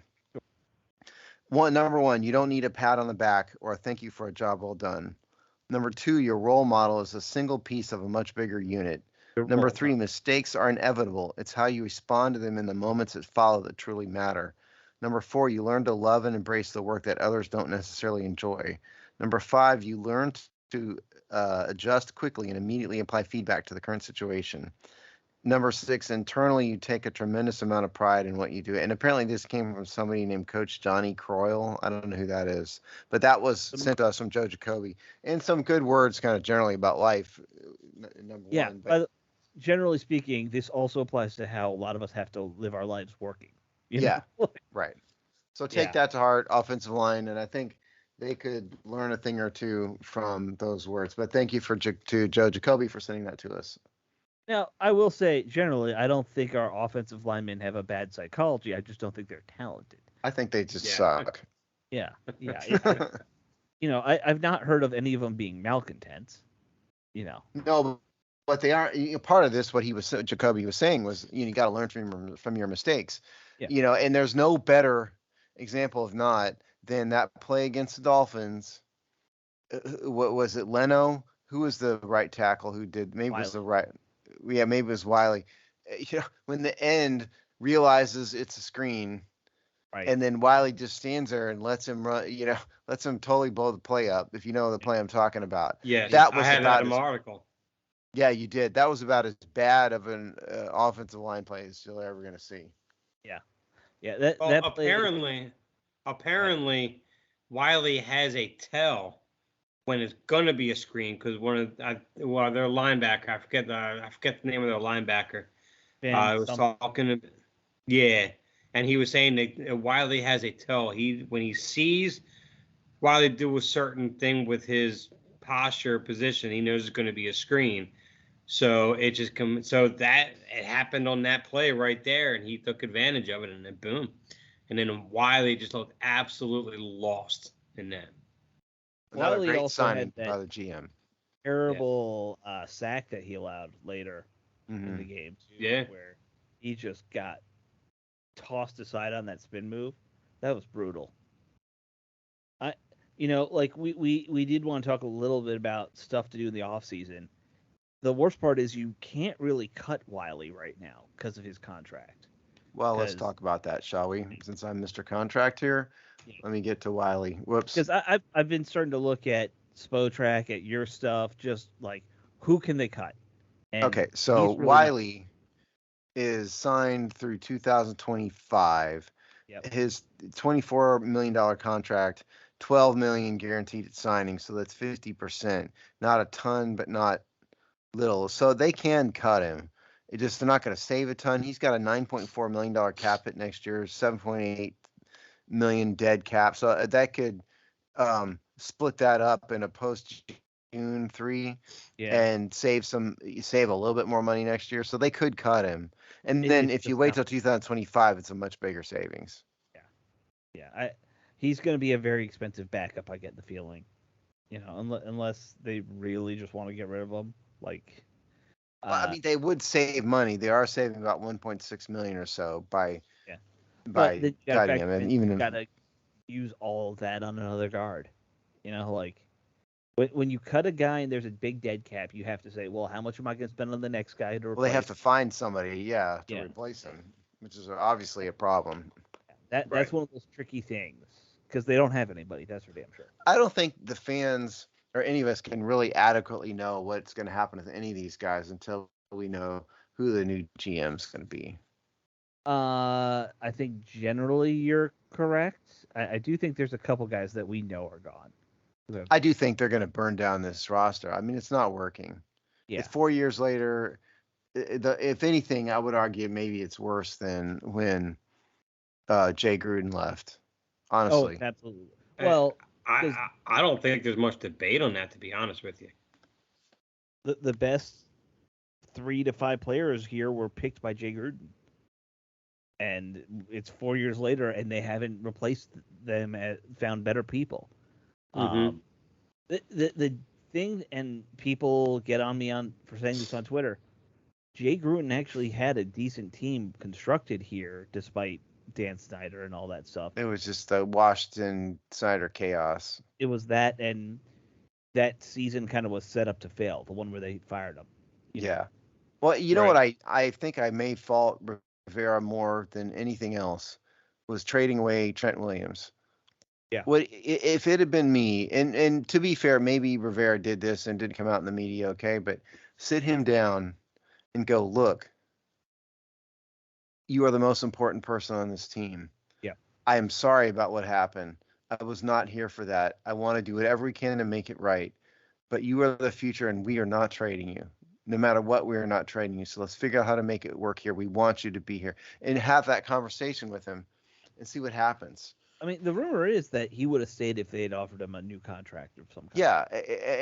Number 1, you don't need a pat on the back or a thank you for a job well done. Number 2, your role model is a single piece of a much bigger unit. Number 3, mistakes are inevitable. It's how you respond to them in the moments that follow that truly matter. Number 4, you learn to love and embrace the work that others don't necessarily enjoy. Number 5, you learn to adjust quickly and immediately apply feedback to the current situation. Number 6, internally, you take a tremendous amount of pride in what you do. And apparently this came from somebody named Coach Johnny Croyle. I don't know who that is, but that was sent to us from Joe Jacoby. And some good words kind of generally about life, number one. But generally speaking, this also applies to how a lot of us have to live our lives working. Right. So take that to heart, offensive line, and I think they could learn a thing or two from those words. But thank you to Joe Jacoby for sending that to us. Now, I will say, generally, I don't think our offensive linemen have a bad psychology. I just don't think they're talented. I think they just suck. Yeah. I've not heard of any of them being malcontents. No, but they are. Part of this, Jacoby was saying was, you got to learn from your mistakes. Yeah. And there's no better example of not than that play against the Dolphins. What was it, Leno? Who was the right tackle who did? Maybe Wiley. It was the right. Yeah, maybe it was Wiley. When the end realizes it's a screen, right, and then Wiley just stands there and lets him run. Lets him totally blow the play up. If you know the play I'm talking about. Yeah, that was about that article. Yeah, you did. That was about as bad of an offensive line play as you're ever going to see. Yeah. Apparently, Wiley has a tell when it's gonna be a screen because their linebacker, I forget the name of their linebacker. I was talking to, and he was saying that Wiley has a tell. When he sees Wiley do a certain thing with his posture position, he knows it's going to be a screen. So it happened on that play right there, and he took advantage of it, and then boom, and then Wiley just looked absolutely lost in that. Another Wiley great signing by the GM. Terrible sack that he allowed later in the game, too, where he just got tossed aside on that spin move. That was brutal. We did want to talk a little bit about stuff to do in the offseason. The worst part is you can't really cut Wiley right now because of his contract. Well, let's talk about that, shall we? Since I'm Mr. Contract here. Let me get to Wiley. Whoops. Because I've been starting to look at Spotrac, at your stuff, just like who can they cut? And okay, so really Wiley is signed through 2025. Yep. His $24 million contract, $12 million guaranteed at signing, so that's 50%. Not a ton, but not little. So they can cut him. They're not going to save a ton. He's got a $9.4 million cap hit next year, $7.8 million dead cap. So that could split that up in a post June 3 and save a little bit more money next year. So they could cut him. And then if you wait till 2025, it's a much bigger savings. Yeah. He's going to be a very expensive backup, I get the feeling. Unless they really just want to get rid of him. They would save money. They are saving about $1.6 million or so by cutting him, and even got to use all of that on another guard. When you cut a guy and there's a big dead cap, you have to say, well, how much am I going to spend on the next guy to replace? Well, they have to find somebody, to replace him, which is obviously a problem. That's one of those tricky things because they don't have anybody. That's for damn sure. I don't think the fans or any of us can really adequately know what's going to happen with any of these guys until we know who the new GM is going to be. I think generally you're correct. I do think there's a couple guys that we know are gone. I do think they're going to burn down this roster. I mean, it's not working. Yeah. It's 4 years later. If anything, I would argue maybe it's worse than when Jay Gruden left. Honestly. Oh, absolutely. Well, I don't think there's much debate on that, to be honest with you. The best 3 to 5 players here were picked by Jay Gruden. And it's 4 years later, and they haven't replaced them and found better people. Mm-hmm. The thing, and people get on me for saying this on Twitter, Jay Gruden actually had a decent team constructed here, despite Dan Snyder and all that stuff. It was just the Washington Snyder chaos. It was that, and that season kind of was set up to fail, the one where they fired him. You know? Well, you know Right. what I think I may fault Rivera more than anything else was trading away Trent Williams. Yeah. What if it had been me? And to be fair, maybe Rivera did this and didn't come out in the media, okay? But sit him down and go, look, you are the most important person on this team. Yeah. I am sorry about what happened. I was not here for that. I want to do whatever we can to make it right. But you are the future, and we are not trading you. No matter what, we are not trading you. So let's figure out how to make it work here. We want you to be here, and have that conversation with him, and see what happens. I mean, the rumor is that he would have stayed if they had offered him a new contract of some kind. Yeah,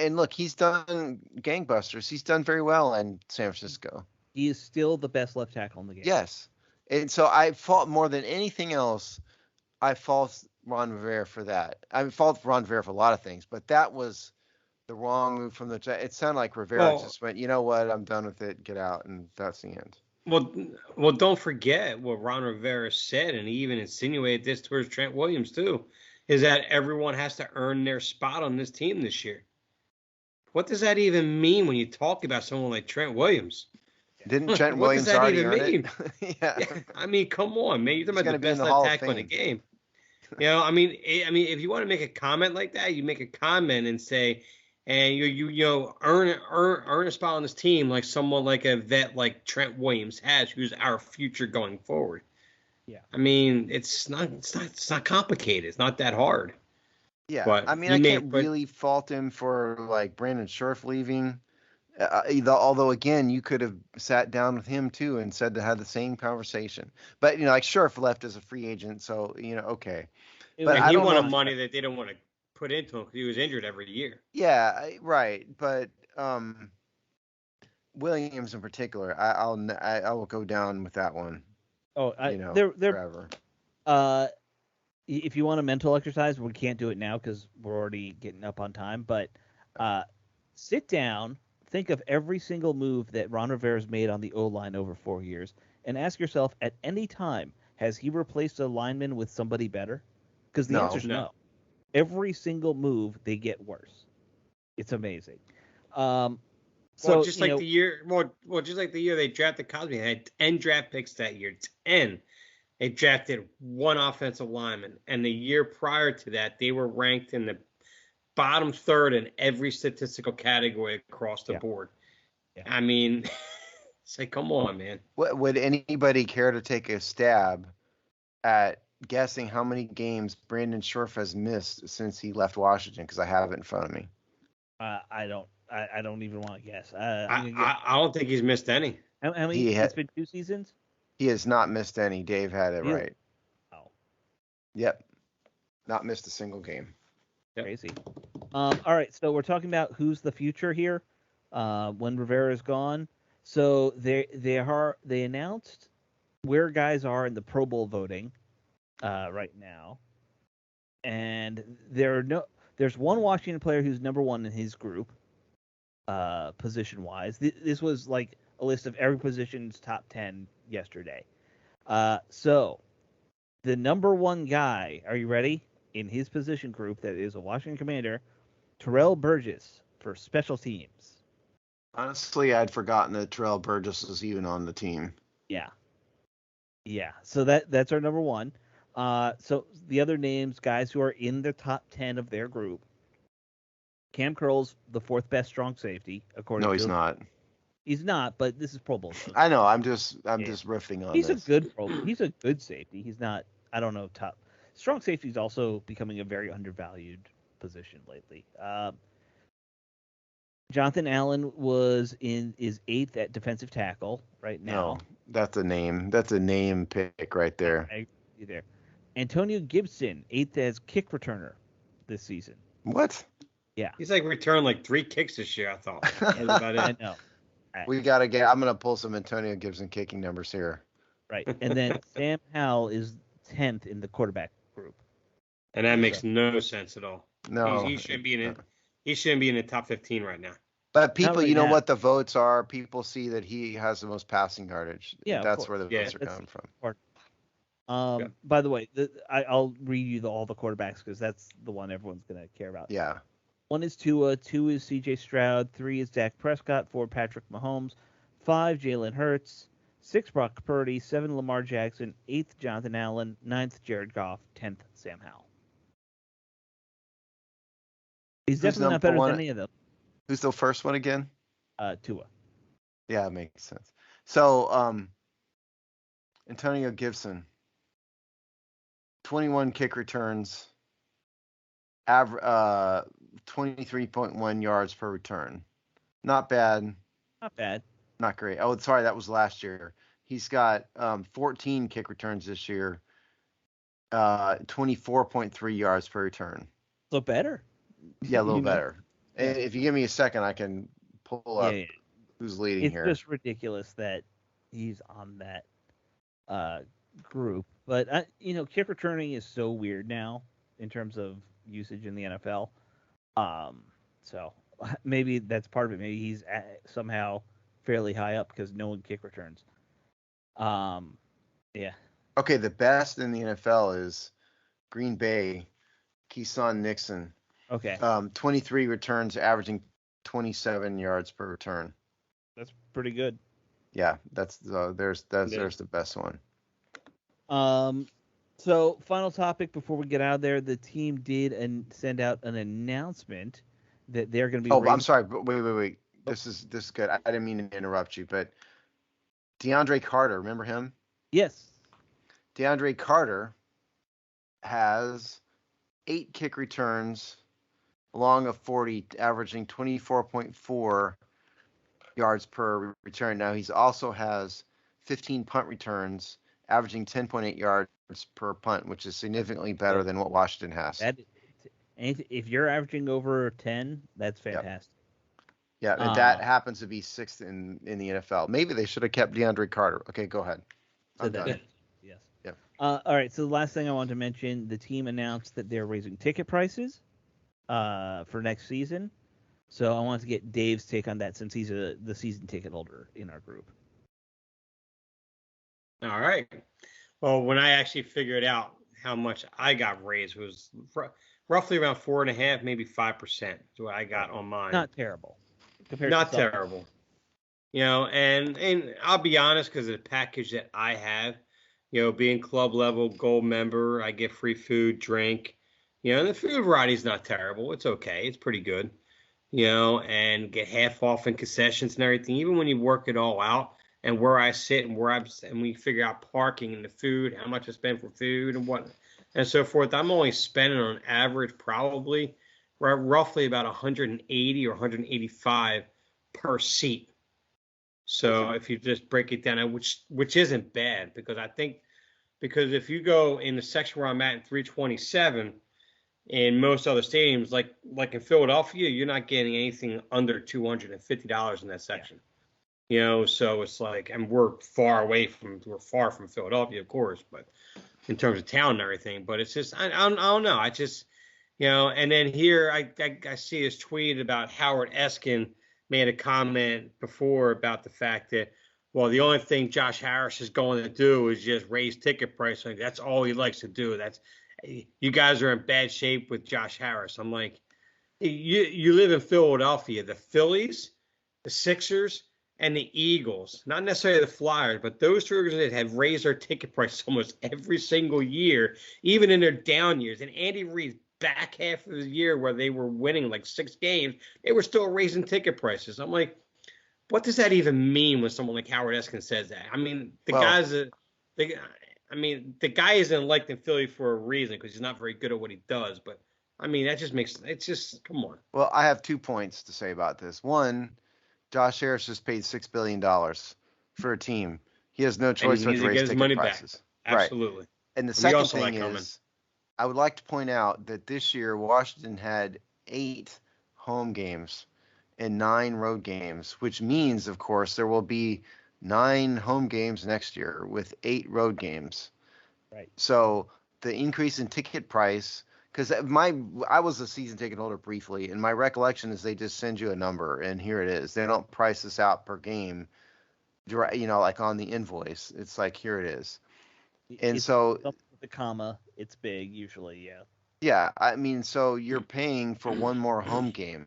and look, he's done gangbusters. He's done very well in San Francisco. He is still the best left tackle in the game. Yes, and so I fault more than anything else. I fault Ron Rivera for that. I fault Ron Rivera for a lot of things, but that was the wrong move from the. It sounded like Rivera just went, you know what, I'm done with it, get out, and that's the end. Well, don't forget what Ron Rivera said, and he even insinuated this towards Trent Williams too, is that everyone has to earn their spot on this team this year. What does that even mean when you talk about someone like Trent Williams? Didn't Trent Williams already earn it? Yeah. I mean, come on, man. You're talking about the best left tackle in the game. You know, I mean, if you want to make a comment like that, you make a comment and say, and you earn a spot on this team like someone like a vet like Trent Williams has, who's our future going forward. Yeah. I mean, it's not complicated. It's not that hard. Yeah. But I mean, I can't really fault him for like Brandon Scherf leaving. Although again, you could have sat down with him too and said to have the same conversation. But like Scherf left as a free agent, so okay. But he wanted money that they don't want to put into him because he was injured every year. Yeah, right. But Williams in particular, I will go down with that one. Oh, they're forever. If you want a mental exercise, we can't do it now because we're already getting up on time. But sit down. Think of every single move that Ron Rivera's made on the O-line over 4 years, and ask yourself, at any time, has he replaced a lineman with somebody better? Because the answer is no. Every single move, they get worse. It's amazing. Just like the year they drafted Cosby, they had 10 draft picks that year. 10. They drafted one offensive lineman, and the year prior to that, they were ranked in the bottom third in every statistical category across the board. Yeah. I mean, it's like, come on, man. Would anybody care to take a stab at guessing how many games Brandon Scherf has missed since he left Washington? Because I have it in front of me. I don't even want to guess. I don't think he's missed any. How many? It's been 2 seasons. He has not missed any. Dave had it right. Oh. Yep. Not missed a single game. Yep. Crazy. All right, so we're talking about who's the future here when Rivera is gone. So they announced where guys are in the Pro Bowl voting right now, and there's one Washington player who's number one in his group, position wise. This was like a list of every position's top 10 yesterday. So the number one guy, are you ready? In his position group, that is a Washington Commander, Terrell Burgess for special teams. Honestly, I'd forgotten that Terrell Burgess was even on the team. Yeah. So that's our number one. So the other names, guys who are in the top 10 of their group. Cam Curl's the 4th best strong safety, according to. No, he's not. He's not, but this is Pro Bowl. I know. I'm just riffing on. He's a good safety. He's not. I don't know top. Strong safety is also becoming a very undervalued position lately. Jonathan Allen is 8th at defensive tackle right now. No, that's a name. That's a name pick right there. I agree there. Antonio Gibson, 8th as kick returner this season. What? Yeah. He's returned 3 kicks this year, I thought. That's about it. I know. We got to get. I'm going to pull some Antonio Gibson kicking numbers here. Right. And then Sam Howell is 10th in the quarterback group. And that makes no sense at all. No. He shouldn't be in the top 15 right now. But people, you know what the votes are? People see that he has the most passing yardage. Yeah, that's where the votes are coming from. By the way, I'll read you all the quarterbacks because that's the one everyone's going to care about. Yeah. 1 is Tua, 2 is C.J. Stroud, 3 is Dak Prescott, 4 Patrick Mahomes, 5 Jalen Hurts, 6 Brock Purdy, 7 Lamar Jackson, 8th Jonathan Allen, 9th Jared Goff, 10th Sam Howell. He's Who's definitely not number better one? than any of them. Who's the first one again? Tua. Yeah, it makes sense. So, Antonio Gibson, 21 kick returns, 23.1 yards per return. Not bad. Not bad. Not great. Oh, sorry, that was last year. He's got 14 kick returns this year, 24.3 yards per return. A little better. Yeah, a little better. Yeah. And if you give me a second, I can pull up who's leading here. It's just ridiculous that he's on that group. But, kick returning is so weird now in terms of usage in the NFL. So maybe that's part of it. Maybe he's somehow fairly high up because no one kick returns. Yeah. Okay, the best in the NFL is Green Bay, Keyshawn Nixon. Okay. 23 returns, averaging 27 yards per return. That's pretty good. Yeah, there's the best one. So final topic before we get out of there, the team did send out an announcement that they're going to be. Oh, I'm sorry. Wait. This is good. I didn't mean to interrupt you, but DeAndre Carter, remember him? Yes. DeAndre Carter has 8 kick returns, along of 40, averaging 24.4 yards per return. Now he also has 15 punt returns, averaging 10.8 yards per punt, which is significantly better than what Washington has. If you're averaging over 10, that's fantastic. Yeah, and that happens to be 6th in the NFL. Maybe they should have kept DeAndre Carter. Okay, go ahead. I'm done. Yes. Yeah. All right. So the last thing I wanted to mention, the team announced that they're raising ticket prices for next season. So I wanted to get Dave's take on that since he's the season ticket holder in our group. All right. Well, when I actually figured out how much I got raised was roughly around 4.5%, maybe 5% is what I got on mine. Not terrible. Not terrible. And I'll be honest, because of the package that I have, being club level gold member, I get free food, drink, and the food variety is not terrible. It's okay. It's pretty good, and get half off in concessions and everything. Even when you work it all out and where I sit and and we figure out parking and the food, how much I spend for food and what, and so forth, I'm only spending on average probably roughly about 180 or 185 per seat. So if you just break it down, which isn't bad, because if you go in the section where I'm at in 327, in most other stadiums, like in Philadelphia, you're not getting anything under $250 in that section. So it's like, and we're far from Philadelphia, of course, but in terms of town and everything. But it's just, I don't know. I just, and then here I see his tweet about Howard Eskin made a comment before about the fact that, well, the only thing Josh Harris is going to do is just raise ticket price. Like, that's all he likes to do. You guys are in bad shape with Josh Harris. I'm like, you live in Philadelphia. The Phillies, the Sixers, and the Eagles, not necessarily the Flyers, but those two organizations have raised their ticket price almost every single year, even in their down years. And Andy Reid's back half of the year where they were winning like 6 games, they were still raising ticket prices. I'm like, what does that even mean when someone like Howard Eskin says that? I mean, the guy isn't liked in Philly for a reason because he's not very good at what he does. But I mean, come on. Well, I have 2 points to say about this. One, Josh Harris just paid $6 billion for a team. He has no choice but to raise ticket prices. Back. Absolutely. Right. And the second thing is, I would like to point out that this year Washington had 8 home games and 9 road games, which means, of course, there will be 9 home games next year with 8 road games. Right. So the increase in ticket price, because I was a season ticket holder briefly, and my recollection is they just send you a number, and here it is. They don't price this out per game, like on the invoice. It's like, here it is. And it's so with the comma, it's big usually, yeah. Yeah, I mean, so you're paying for one more home game,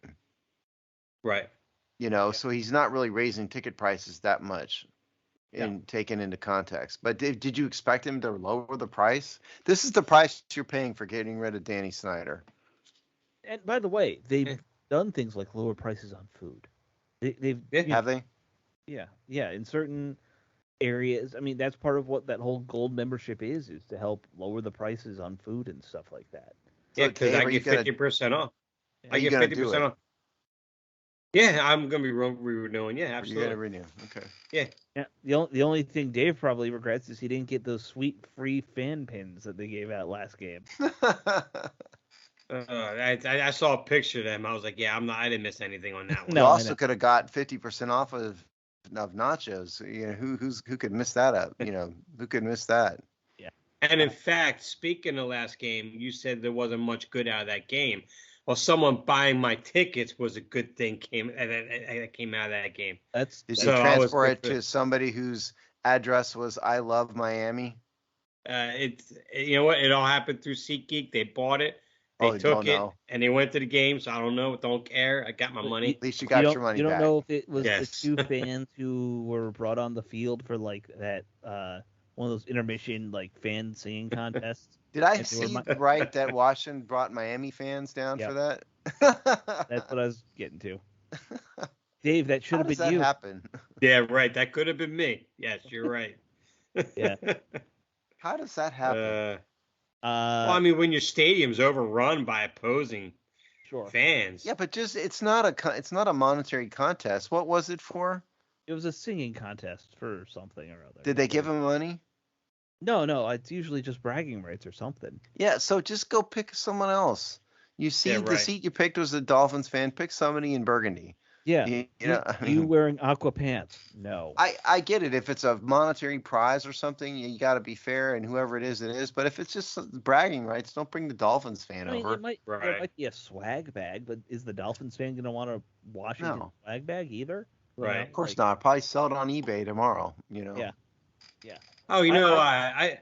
Right. so he's not really raising ticket prices that much No. taken into context. But did you expect him to lower the price? This is the price you're paying for getting rid of Danny Snyder. And by the way, they've done things like lower prices on food. They've Have they? yeah, in certain areas. I mean, that's part of what that whole gold membership is to help lower the prices on food and stuff like that. Yeah, So, because Dave, I get 50% off. Are I you get gonna do 50% it? off. Yeah, I'm gonna be renewing. Yeah, You're absolutely. gonna renew? Okay. Yeah. Yeah, the only thing Dave probably regrets is he didn't get those sweet free fan pins that they gave out last game. I saw a picture of them. I was like, yeah, I didn't miss anything on that one. You No, I also know. could have got 50% off of nachos. Who could miss that up? Who could miss that? Yeah. And in fact, speaking of last game, you said there wasn't much good out of that game. Well, someone buying my tickets was a good thing that came out of that game. Did you transfer it to somebody whose address was I Love Miami? You know what? It all happened through SeatGeek. They bought it. They took it and they went to the game. So I don't know. Don't care. I got my money. At least you got your money back. You don't know if it was Yes. the two fans who were brought on the field for like that one of those intermission like fan singing contests. Did I see right that Washington brought Miami fans down for that? That's what I was getting to. Dave, that should have been you. How does that happen? Yeah, right. That could have been me. Yes, you're right. Yeah. How does that happen? Well, I mean, when your stadium's overrun by opposing fans. Yeah, but it's not a monetary contest. What was it for? It was a singing contest for something or other. Did they give him money? No. It's usually just bragging rights or something. Yeah, so just go pick someone else. The seat you picked was a Dolphins fan. Pick somebody in Burgundy. Yeah. You wearing aqua pants? No. I get it. If it's a monetary prize or something, you got to be fair, and whoever it is. But if it's just bragging rights, don't bring the Dolphins fan over. It might be a swag bag, but is the Dolphins fan going to want a Washington swag bag either? Right. Of course not. Probably sell it on eBay tomorrow. Yeah. Oh, I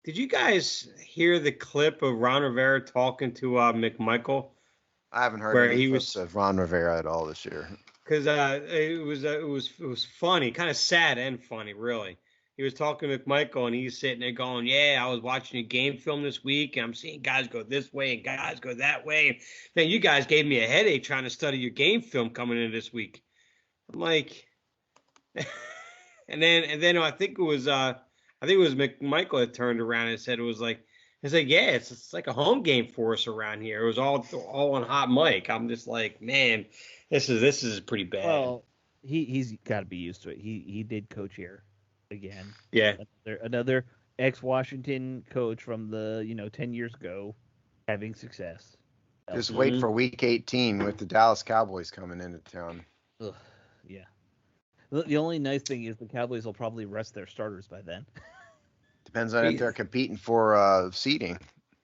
did you guys hear the clip of Ron Rivera talking to McMichael? I haven't heard any clips of Ron Rivera at all this year. Because it was funny, kind of sad and funny, really. He was talking to McMichael, and he's sitting there going, "Yeah, I was watching a game film this week, and I'm seeing guys go this way and guys go that way. And man, you guys gave me a headache trying to study your game film coming in this week." I'm like, and then I think it was McMichael that turned around and said yeah, it's like a home game for us around here. It was all on hot mic. I'm just like, man, this is pretty bad. Well, he's got to be used to it. He did coach here again. Yeah. Another ex-Washington coach from the 10 years ago having success. Just wait for week 18 with the Dallas Cowboys coming into town. Ugh, yeah. The only nice thing is the Cowboys will probably rest their starters by then. Depends on if they're competing for seeding.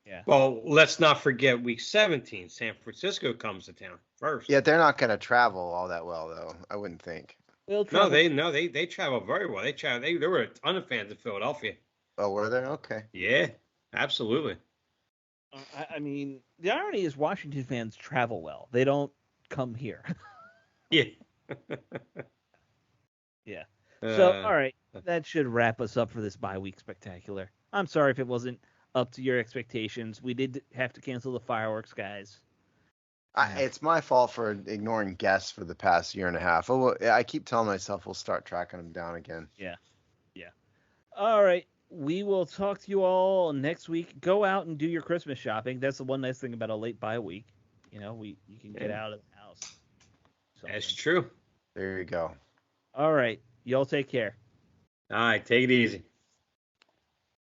Yeah. Well, let's not forget week 17. San Francisco comes to town first. Yeah, they're not going to travel all that well, though. I wouldn't think. They travel very well. There were a ton of fans in Philadelphia. Oh, were there? Okay. Yeah, absolutely. I mean, the irony is Washington fans travel well. They don't come here. Yeah. Yeah. So, all right, that should wrap us up for this bye-week spectacular. I'm sorry if it wasn't up to your expectations. We did have to cancel the fireworks, guys. It's my fault for ignoring guests for the past year and a half. I keep telling myself we'll start tracking them down again. Yeah. All right. We will talk to you all next week. Go out and do your Christmas shopping. That's the one nice thing about a late bye week. You can get out of the house. That's true. There you go. All right. Y'all take care. All right. Take it easy.